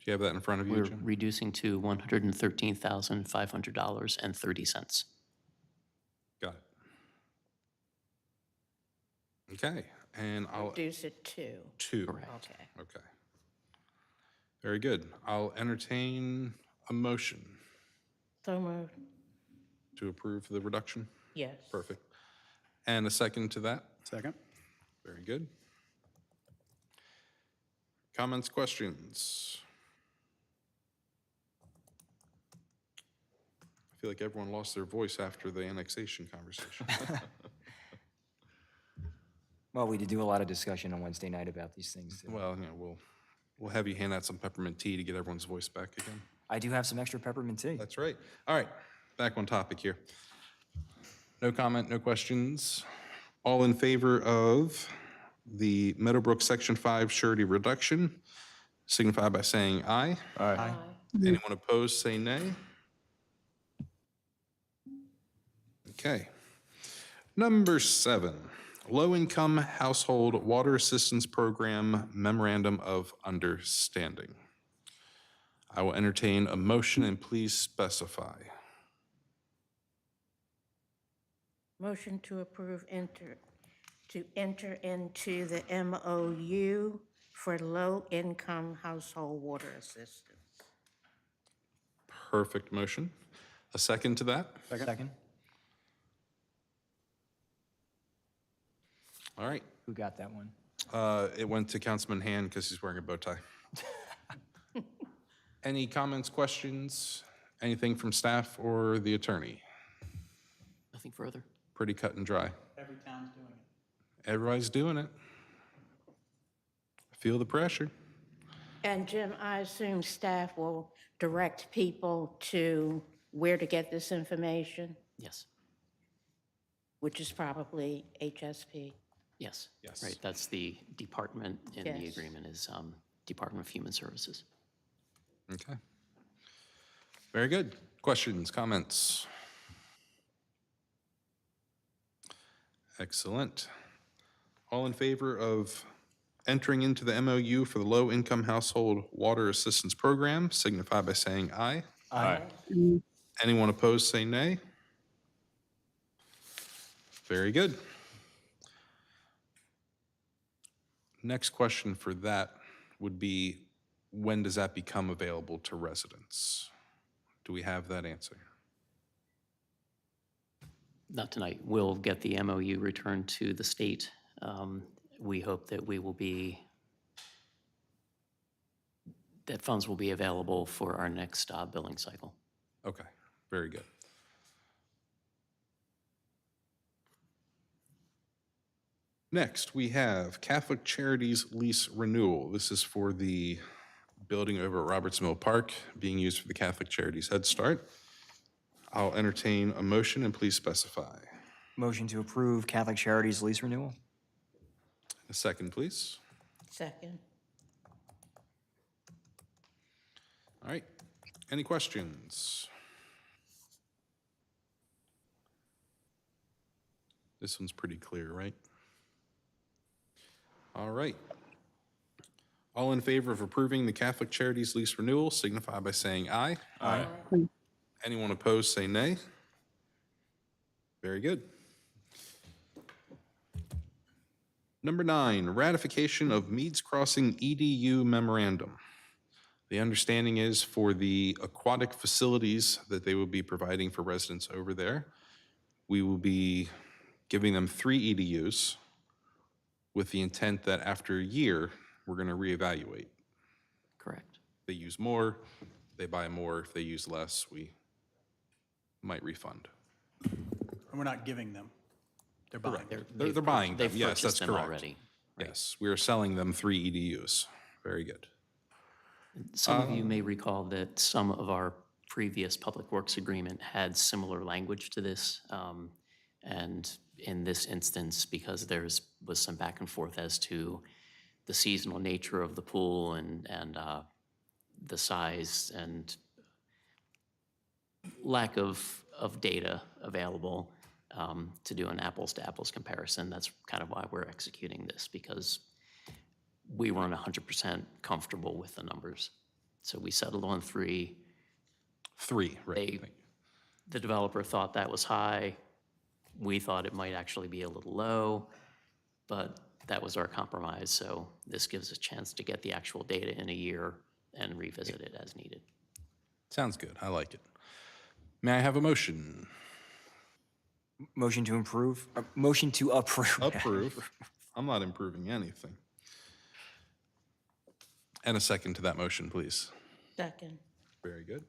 Speaker 1: you have that in front of you,
Speaker 7: We're
Speaker 1: Jim?
Speaker 7: reducing to $113,500.30.
Speaker 1: Got it. Okay, and I'll,
Speaker 2: Reduce it to.
Speaker 1: 2.
Speaker 7: Correct.
Speaker 2: Okay.
Speaker 1: Okay. Very good. I'll entertain a motion
Speaker 2: So moved.
Speaker 1: to approve the reduction.
Speaker 2: Yes.
Speaker 1: Perfect. And a second to that?
Speaker 5: Second?
Speaker 1: Very good. Comments, questions? I feel like everyone lost their voice after the annexation conversation.
Speaker 4: Well, we did do a lot of discussion on Wednesday night about these things, too.
Speaker 1: Well, you know, we'll have you hand out some peppermint tea to get everyone's voice back again.
Speaker 4: I do have some extra peppermint tea.
Speaker 1: That's right. All right, back on topic here. No comment, no questions. All in favor of the Meadowbrook Section 5 surety reduction, signify by saying aye.
Speaker 3: Aye.
Speaker 1: Anyone opposed, say nay. Okay. Number 7, Low-Income Household Water Assistance Program Memorandum of Understanding. I will entertain a motion and please specify.
Speaker 2: Motion to approve to enter into the MOU for low-income household water assistance.
Speaker 1: Perfect motion. A second to that?
Speaker 4: Second.
Speaker 1: All right.
Speaker 4: Who got that one?
Speaker 1: It went to Councilman Hand because he's wearing a bow tie. Any comments, questions, anything from staff or the attorney?
Speaker 7: Nothing further?
Speaker 1: Pretty cut and dry.
Speaker 6: Every town's doing it.
Speaker 1: Everybody's doing it. Feel the pressure.
Speaker 2: And Jim, I assume staff will direct people to where to get this information,
Speaker 7: Yes.
Speaker 2: which is probably HSP.
Speaker 7: Yes.
Speaker 1: Yes.
Speaker 7: Right, that's the department in the
Speaker 2: Yes.
Speaker 7: agreement is Department of Human Services.
Speaker 1: Okay. Very good. Questions, comments? Excellent. All in favor of entering into the MOU for the Low-Income Household Water Assistance Program signify by saying aye.
Speaker 3: Aye.
Speaker 1: Anyone opposed, say nay. Very good. Next question for that would be, when does that become available to residents? Do we have that answer?
Speaker 7: Not tonight. We'll get the MOU returned to the state. We hope that that funds will be available for our next billing cycle.
Speaker 1: Okay, very good. Next, we have Catholic Charities lease renewal. This is for the building over at Roberts Mill Park being used for the Catholic Charities Head Start. I'll entertain a motion and please specify.
Speaker 4: Motion to approve Catholic Charities lease renewal?
Speaker 1: A second, please.
Speaker 2: Second.
Speaker 1: All right, any questions? This one's pretty clear, right? All right. All in favor of approving the Catholic Charities lease renewal signify by saying aye.
Speaker 3: Aye.
Speaker 1: Anyone opposed, say nay. Very good. Number 9, ratification of Meads Crossing EDU memorandum. The understanding is for the aquatic facilities that they will be providing for residents over there, we will be giving them 3 EDUs with the intent that after a year, we're going to reevaluate.
Speaker 7: Correct.
Speaker 1: If they use more, they buy more. If they use less, we might refund.
Speaker 6: And we're not giving them. They're buying.
Speaker 1: They're buying them.
Speaker 7: They've
Speaker 1: Yes,
Speaker 7: purchased
Speaker 1: that's
Speaker 7: them
Speaker 1: correct.
Speaker 7: already.
Speaker 1: Yes, we are selling them 3 EDUs. Very good.
Speaker 7: Some of you may recall that some of our previous Public Works agreement had similar language to this. And in this instance, because was some back and forth as to the seasonal nature of the pool and the size and lack of data available to do an apples-to-apples comparison, that's kind of why we're executing this, because we weren't 100% comfortable with the numbers. So we settled on 3.
Speaker 1: 3, right.
Speaker 7: The developer thought that was high. We thought it might actually be a little low, but that was our compromise. So this gives us a chance to get the actual data in a year and revisit it as needed.
Speaker 1: Sounds good. I like it. May I have a motion?
Speaker 4: Motion to improve? Motion to approve.
Speaker 1: Approve. I'm not improving anything. And a second to that motion, please.
Speaker 2: Second.
Speaker 1: Very good.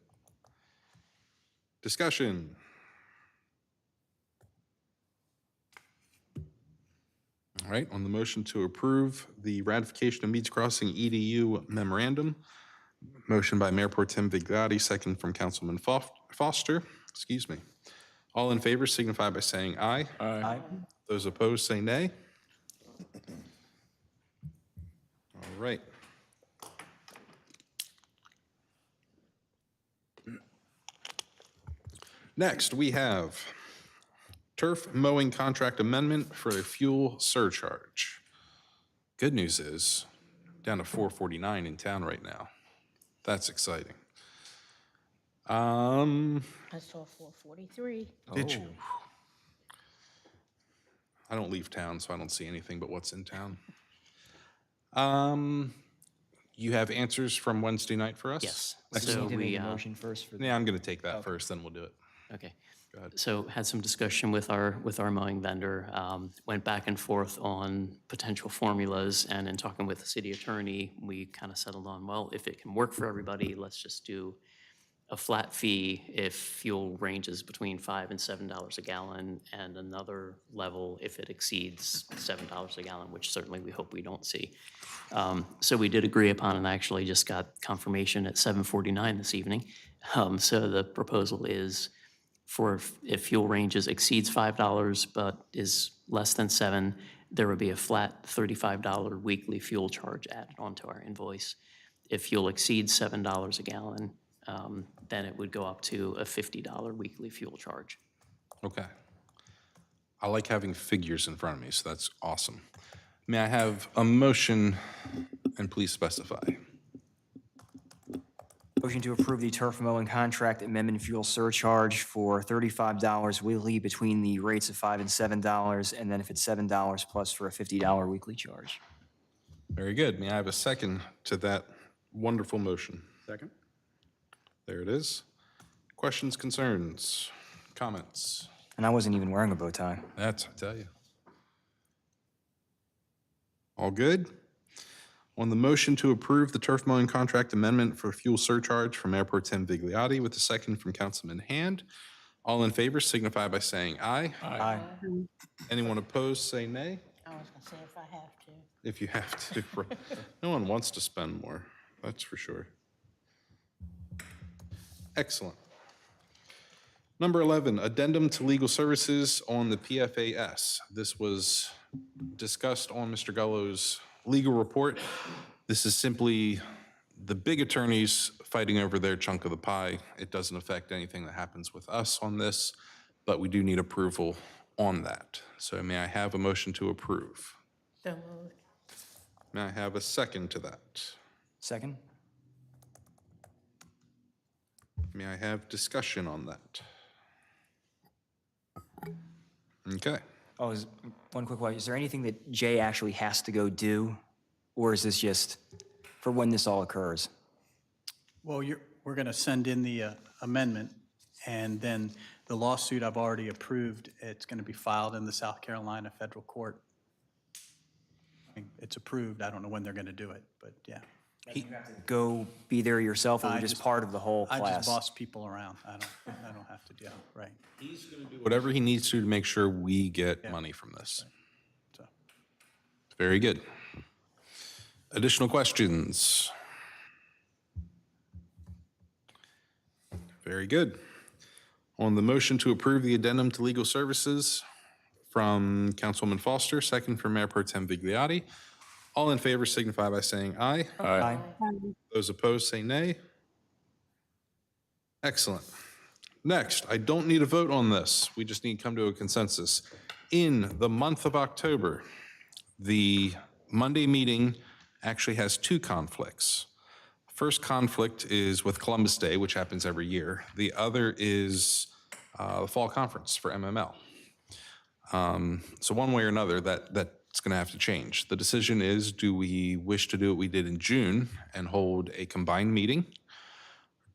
Speaker 1: Discussion. All right, on the motion to approve the ratification of Meads Crossing EDU memorandum, motion by Mayor Pro Tem Vigliotti, second from Councilman Foster. Excuse me. All in favor signify by saying aye.
Speaker 4: Aye.
Speaker 1: Those opposed say nay. All right. Next, we have turf mowing contract amendment for a fuel surcharge. Good news is, down to $4.49 in town right now. That's exciting.
Speaker 2: I saw 443.
Speaker 1: Did you? I don't leave town, so I don't see anything but what's in town. You have answers from Wednesday night for us?
Speaker 7: Yes.
Speaker 4: Just
Speaker 7: So
Speaker 4: need to make
Speaker 7: we,
Speaker 4: a motion first for
Speaker 1: Yeah, I'm going to take that first, then we'll do it.
Speaker 7: okay. So had some discussion with our mowing vendor, went back and forth on potential formulas, and in talking with the city attorney, we kind of settled on, well, if it can work for everybody, let's just do a flat fee if fuel ranges between $5 and $7 a gallon, and another level if it exceeds $7 a gallon, which certainly we hope we don't see. So we did agree upon, and I actually just got confirmation at 7:49 this evening. So the proposal is for if fuel ranges exceeds $5 but is less than $7, there would be a flat $35 weekly fuel charge added onto our invoice. If fuel exceeds $7 a gallon, then it would go up to a $50 weekly fuel charge.
Speaker 1: Okay. I like having figures in front of me, so that's awesome. May I have a motion, and please specify?
Speaker 4: Motion to approve the turf mowing contract amendment fuel surcharge for $35 weekly between the rates of $5 and $7, and then if it's $7 plus for a $50 weekly charge.
Speaker 1: Very good. May I have a second to that wonderful motion?
Speaker 5: Second?
Speaker 1: There it is. Questions, concerns, comments?
Speaker 4: And I wasn't even wearing a bow tie.
Speaker 1: That's, I tell you. All good? On the motion to approve the turf mowing contract amendment for fuel surcharge from Mayor Pro Tem Vigliotti with a second from Councilman Hand. All in favor signify by saying aye.
Speaker 4: Aye.
Speaker 1: Anyone opposed, say nay.
Speaker 2: I was gonna say if I have to.
Speaker 1: If you have to. No one wants to spend more, that's for sure. Excellent. Number 11, addendum to legal services on the PFAS. This was discussed on Mr. Gullo's legal report. This is simply the big attorneys fighting over their chunk of the pie. It doesn't affect anything that happens with us on this, but we do need approval on that. So may I have a motion to approve?
Speaker 2: So moved.
Speaker 1: May I have a second to that?
Speaker 4: Second?
Speaker 1: May I have discussion on that? Okay.
Speaker 4: Oh, one quick question. Is there anything that Jay actually has to go do? Or is this just for when this all occurs?
Speaker 6: Well, we're going to send in the amendment, and then the lawsuit I've already approved, it's going to be filed in the South Carolina federal court. I mean, it's approved. I don't know when they're going to do it, but yeah.
Speaker 4: Go be there yourself, or
Speaker 6: I
Speaker 4: you're just
Speaker 6: just-
Speaker 4: part of the whole
Speaker 6: I
Speaker 4: class?
Speaker 6: just boss people around. I don't have to, yeah, right.
Speaker 1: He's going to do whatever he needs to make sure we get money from this.
Speaker 6: So,
Speaker 1: Very good. Additional questions? Very good. On the motion to approve the addendum to legal services from Councilwoman Foster, second from Mayor Pro Tem Vigliotti. All in favor signify by saying aye.
Speaker 4: Aye.
Speaker 1: Those opposed say nay. Excellent. Next, I don't need a vote on this. We just need to come to a consensus. In the month of October, the Monday meeting actually has two conflicts. First conflict is with Columbus Day, which happens every year. The other is the fall conference for MML. So one way or another, that's going to have to change. The decision is, do we wish to do what we did in June and hold a combined meeting?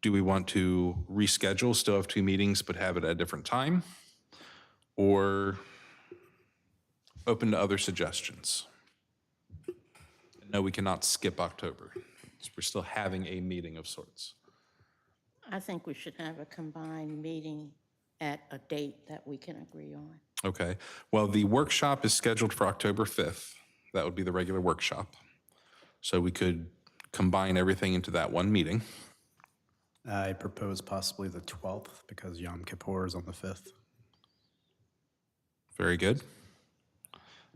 Speaker 1: Do we want to reschedule, still have two meetings, but have it at a different time? Or open to other suggestions? No, we cannot skip October. We're still having a meeting of sorts.
Speaker 2: I think we should have a combined meeting at a date that we can agree on.
Speaker 1: Okay, well, the workshop is scheduled for October 5th. That would be the regular workshop. So we could combine everything into that one meeting.
Speaker 5: I propose possibly the 12th because Yom Kippur is on the 5th.
Speaker 1: Very good.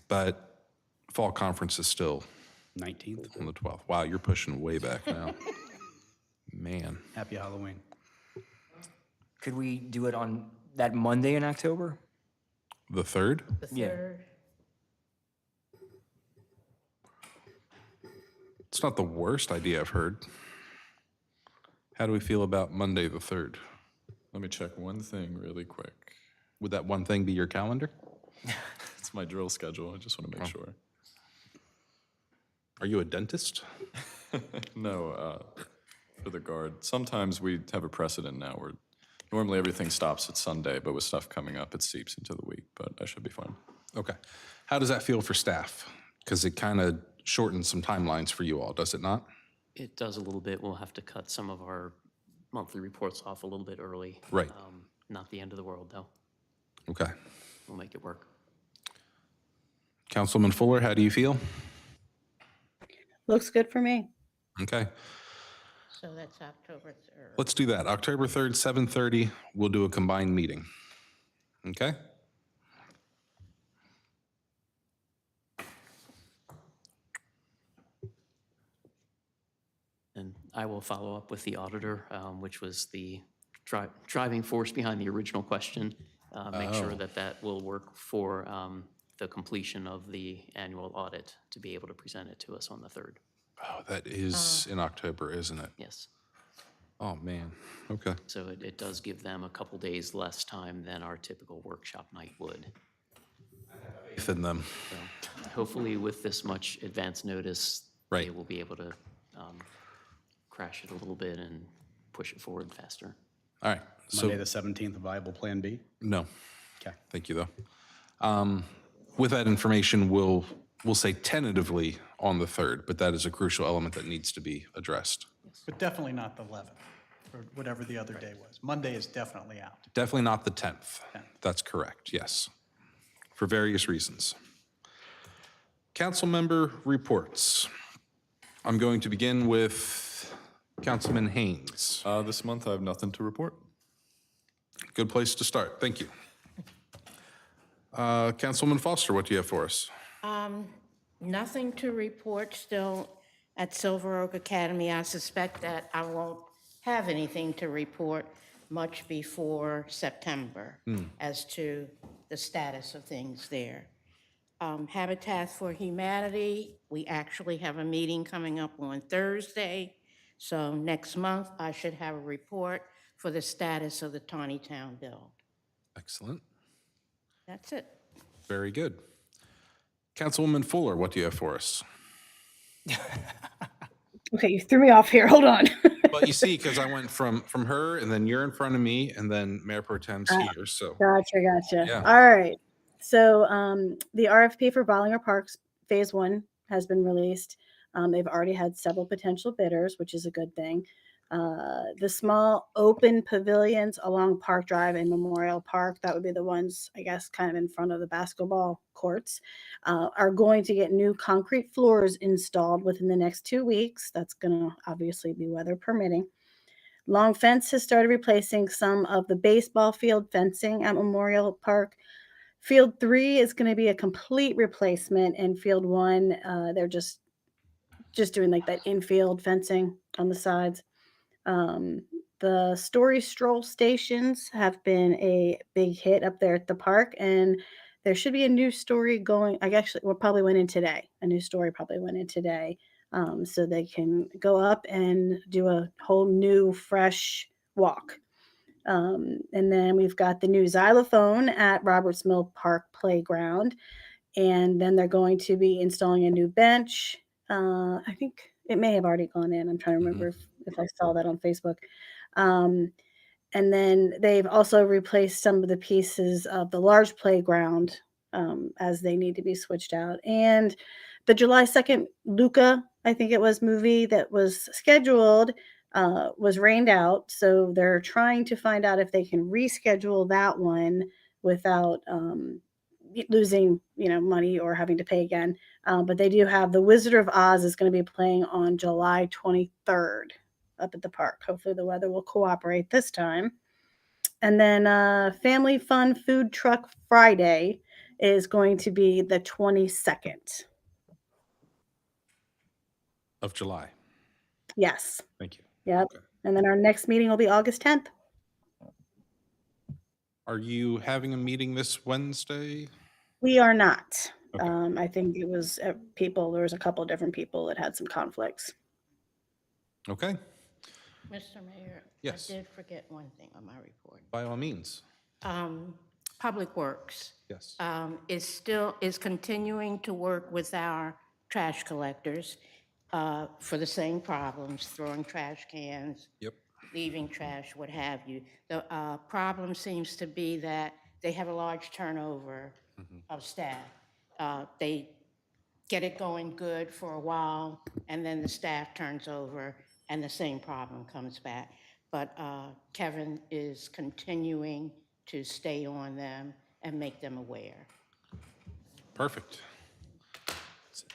Speaker 1: But fall conference is still
Speaker 5: 19th.
Speaker 1: on the 12th. Wow, you're pushing way back now. Man.
Speaker 5: Happy Halloween.
Speaker 4: Could we do it on that Monday in October?
Speaker 1: The 3rd?
Speaker 2: The
Speaker 4: Yeah.
Speaker 2: 3rd?
Speaker 1: It's not the worst idea I've heard. How do we feel about Monday, the 3rd?
Speaker 3: Let me check one thing really quick.
Speaker 1: Would that one thing be your calendar?
Speaker 3: It's my drill schedule. I just want to make sure.
Speaker 1: Are you a dentist?
Speaker 3: No, for the guard. Sometimes we have a precedent now where normally everything stops at Sunday, but with stuff coming up, it seeps into the week, but I should be fine.
Speaker 1: Okay. How does that feel for staff? Because it kind of shortens some timelines for you all, does it not?
Speaker 7: It does a little bit. We'll have to cut some of our monthly reports off a little bit early.
Speaker 1: Right.
Speaker 7: Not the end of the world, though.
Speaker 1: Okay.
Speaker 7: We'll make it work.
Speaker 1: Councilman Fuller, how do you feel?
Speaker 8: Looks good for me.
Speaker 1: Okay.
Speaker 2: So that's October 3rd.
Speaker 1: Let's do that. October 3rd, 7:30, we'll do a combined meeting. Okay?
Speaker 7: And I will follow up with the auditor, which was the driving force behind the original question. Make sure that that will work for the completion of the annual audit to be able to present it to us on the 3rd.
Speaker 1: Oh, that is in October, isn't it?
Speaker 7: Yes.
Speaker 1: Oh, man. Okay.
Speaker 7: So it does give them a couple days less time than our typical workshop night would.
Speaker 1: Faith in them.
Speaker 7: So hopefully with this much advance notice, they
Speaker 1: Right.
Speaker 7: will be able to crash it a little bit and push it forward faster.
Speaker 1: All right.
Speaker 5: Monday,
Speaker 1: So,
Speaker 5: the 17th, a viable Plan B?
Speaker 1: no.
Speaker 5: Okay.
Speaker 1: Thank you, though. With that information, we'll say tentatively on the 3rd, but that is a crucial element that needs to be addressed.
Speaker 6: But definitely not the 11th, or whatever the other day was. Monday is definitely out.
Speaker 1: Definitely not the 10th. That's correct, yes, for various reasons. Council member reports. I'm going to begin with Councilman Haynes.
Speaker 3: This month, I have nothing to report.
Speaker 1: Good place to start, thank you. Councilwoman Foster, what do you have for us?
Speaker 2: Nothing to report still at Silver Oak Academy. I suspect that I won't have anything to report much before September as to the status of things there. Habitat for Humanity, we actually have a meeting coming up on Thursday. So next month, I should have a report for the status of the Taneytown bill.
Speaker 1: Excellent,
Speaker 2: That's it.
Speaker 1: very good. Councilwoman Fuller, what do you have for us?
Speaker 8: Okay, you threw me off here. Hold on.
Speaker 1: Well, you see, because I went from her, and then you're in front of me, and then Mayor Pro Tem's here, so.
Speaker 8: Gotcha.
Speaker 1: Yeah.
Speaker 8: All right. So the RFP for Bollinger Parks Phase 1 has been released. They've already had several potential bidders, which is a good thing. The small open pavilions along Park Drive and Memorial Park, that would be the ones, I guess, kind of in front of the basketball courts, are going to get new concrete floors installed within the next 2 weeks. That's going to obviously be weather permitting. Long Fence has started replacing some of the baseball field fencing at Memorial Park. Field 3 is going to be a complete replacement, and Field 1, they're just doing like that infield fencing on the sides. The Story Stroll stations have been a big hit up there at the park, and there should be a new story going. Probably went in today. A new story probably went in today, so they can go up and do a whole new, fresh walk. And then we've got the new xylophone at Roberts Mill Park Playground, and then they're going to be installing a new bench. I think it may have already gone in. I'm trying to remember if I saw that on Facebook. And then they've also replaced some of the pieces of the large playground as they need to be switched out. And the July 2nd Luca, I think it was, movie that was scheduled was rained out. So they're trying to find out if they can reschedule that one without losing, money or having to pay again. But they do have The Wizard of Oz is going to be playing on July 23rd up at the park. Hopefully the weather will cooperate this time. And then Family Fun Food Truck Friday is going to be the 22nd.
Speaker 1: Of July.
Speaker 8: Yes.
Speaker 1: Thank you.
Speaker 8: Yep.
Speaker 1: Okay.
Speaker 8: And then our next meeting will be August 10th.
Speaker 1: Are you having a meeting this Wednesday?
Speaker 8: We are not. I think it was there was a couple different people that had some conflicts.
Speaker 1: Okay,
Speaker 2: Mr. Mayor?
Speaker 1: Yes.
Speaker 2: I did forget one thing on my report.
Speaker 1: by all means.
Speaker 2: Public Works
Speaker 1: Yes.
Speaker 2: is continuing to work with our trash collectors for the same problems, throwing trash cans,
Speaker 1: Yep.
Speaker 2: leaving trash, what have you. The problem seems to be that they have a large turnover of staff. They get it going good for a while, and then the staff turns over, and the same problem comes back. But Kevin is continuing to stay on them and make them aware.
Speaker 1: Perfect.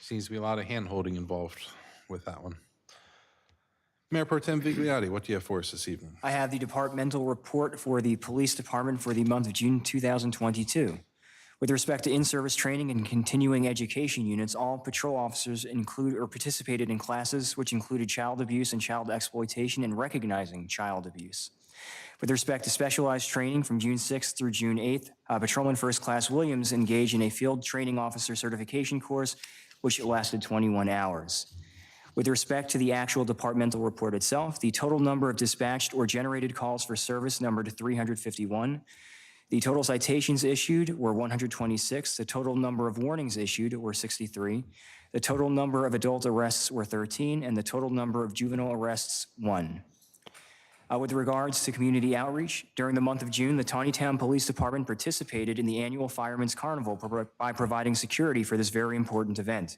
Speaker 1: Seems to be a lot of hand-holding involved with that one. Mayor Pro Tem Vigliotti, what do you have for us this evening?
Speaker 4: I have the departmental report for the Police Department for the month of June 2022. With respect to in-service training and continuing education units, all patrol officers include or participated in classes which included child abuse and child exploitation and recognizing child abuse. With respect to specialized training from June 6th through June 8th, Patrolman First Class Williams engaged in a field training officer certification course, which lasted 21 hours. With respect to the actual departmental report itself, the total number of dispatched or generated calls for service numbered 351. The total citations issued were 126. The total number of warnings issued were 63. The total number of adult arrests were 13, and the total number of juvenile arrests, 1. With regards to community outreach, during the month of June, the Taneytown Police Department participated in the annual Fireman's Carnival by providing security for this very important event.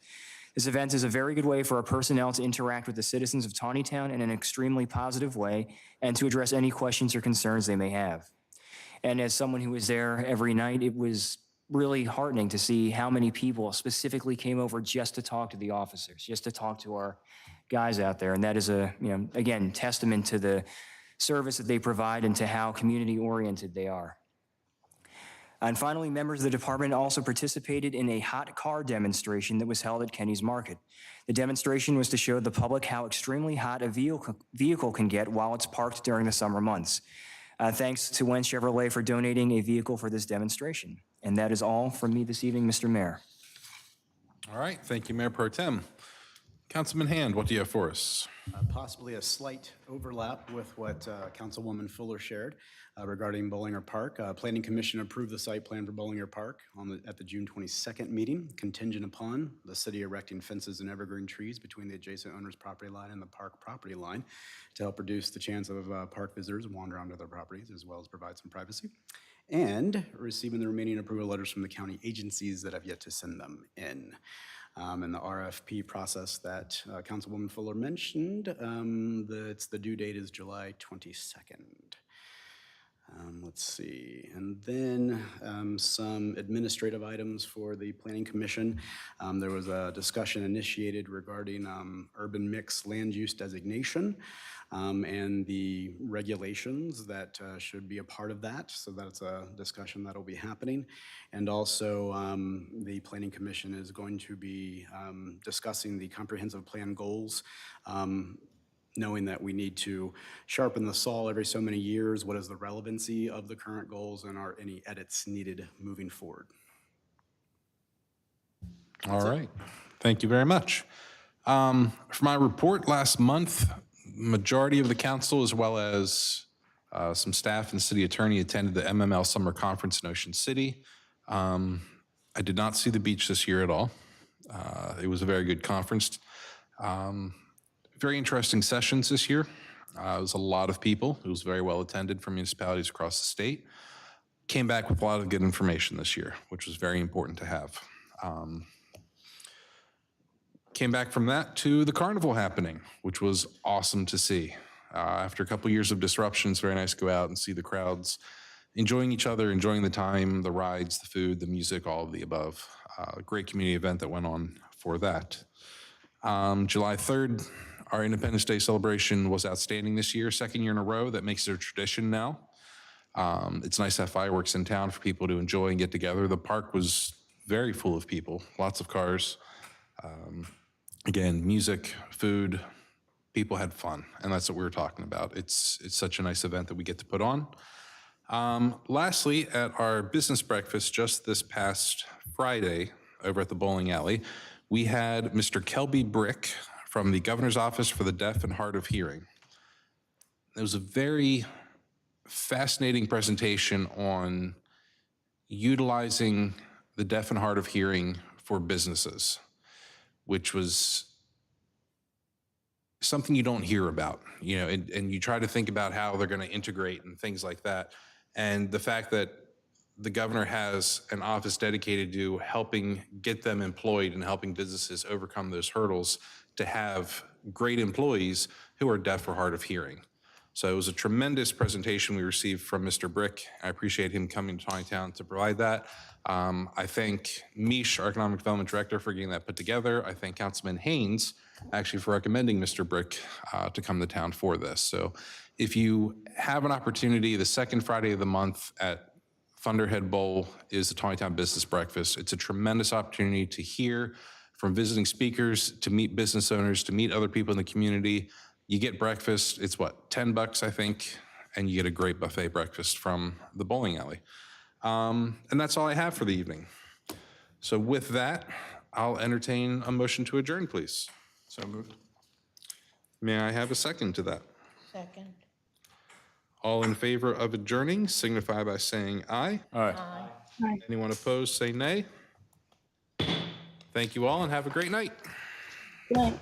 Speaker 4: This event is a very good way for our personnel to interact with the citizens of Taneytown in an extremely positive way and to address any questions or concerns they may have. And as someone who was there every night, it was really heartening to see how many people specifically came over just to talk to the officers, just to talk to our guys out there. And that is again, testament to the service that they provide and to how community-oriented they are. And finally, members of the department also participated in a hot car demonstration that was held at Kenny's Market. The demonstration was to show the public how extremely hot a vehicle can get while it's parked during the summer months. Thanks to Wen Chevrolet for donating a vehicle for this demonstration. And that is all from me this evening, Mr. Mayor.
Speaker 1: All right, thank you, Mayor Pro Tem. Councilman Hand, what do you have for us?
Speaker 5: Possibly a slight overlap with what Councilwoman Fuller shared regarding Bollinger Park. Planning Commission approved the site plan for Bollinger Park at the June 22nd meeting, contingent upon the city erecting fences and evergreen trees between the adjacent owner's property line and the park property line to help reduce the chance of park visitors wander onto their properties, as well as provide some privacy. And receiving the remaining approval letters from the county agencies that have yet to send them in. And the RFP process that Councilwoman Fuller mentioned, the due date is July 22nd. Let's see, and then some administrative items for the Planning Commission. There was a discussion initiated regarding urban mix land use designation and the regulations that should be a part of that. So that's a discussion that'll be happening. And also the Planning Commission is going to be discussing the comprehensive plan goals, knowing that we need to sharpen the saw every so many years. What is the relevancy of the current goals, and are any edits needed moving forward?
Speaker 1: All right, thank you very much. For my report last month, majority of the council, as well as some staff and city attorney, attended the MML Summer Conference in Ocean City. I did not see the beach this year at all. It was a very good conference. Very interesting sessions this year. It was a lot of people. It was very well attended from municipalities across the state. Came back with a lot of good information this year, which was very important to have. Came back from that to the carnival happening, which was awesome to see. After a couple years of disruption, it's very nice to go out and see the crowds enjoying each other, enjoying the time, the rides, the food, the music, all of the above. A great community event that went on for that. July 3rd, our Independence Day celebration was outstanding this year, second year in a row. That makes it a tradition now. It's nice to have fireworks in town for people to enjoy and get together. The park was very full of people, lots of cars. Again, music, food, people had fun, and that's what we were talking about. It's such a nice event that we get to put on. Lastly, at our business breakfast just this past Friday over at the bowling alley, we had Mr. Kelby Brick from the Governor's Office for the Deaf and Hard of Hearing. It was a very fascinating presentation on utilizing the deaf and hard of hearing for businesses, which was something you don't hear about, and you try to think about how they're going to integrate and things like that. And the fact that the governor has an office dedicated to helping get them employed and helping businesses overcome those hurdles to have great employees who are deaf or hard of hearing. So it was a tremendous presentation we received from Mr. Brick. I appreciate him coming to Taneytown to provide that. I thank Mish, our Economic Development Director, for getting that put together. I thank Councilman Haynes, actually, for recommending Mr. Brick to come to town for this. So if you have an opportunity, the second Friday of the month at Thunderhead Bowl is the Taneytown Business Breakfast. It's a tremendous opportunity to hear from visiting speakers, to meet business owners, to meet other people in the community. You get breakfast, it's what, $10, I think, and you get a great buffet breakfast from the bowling alley. And that's all I have for the evening. So with that, I'll entertain a motion to adjourn, please.
Speaker 3: So moved.
Speaker 1: May I have a second to that?
Speaker 2: Second.
Speaker 1: All in favor of adjourning signify by saying aye.
Speaker 3: Aye.
Speaker 1: Anyone opposed, say nay. Thank you all and have a great night.
Speaker 8: Good night.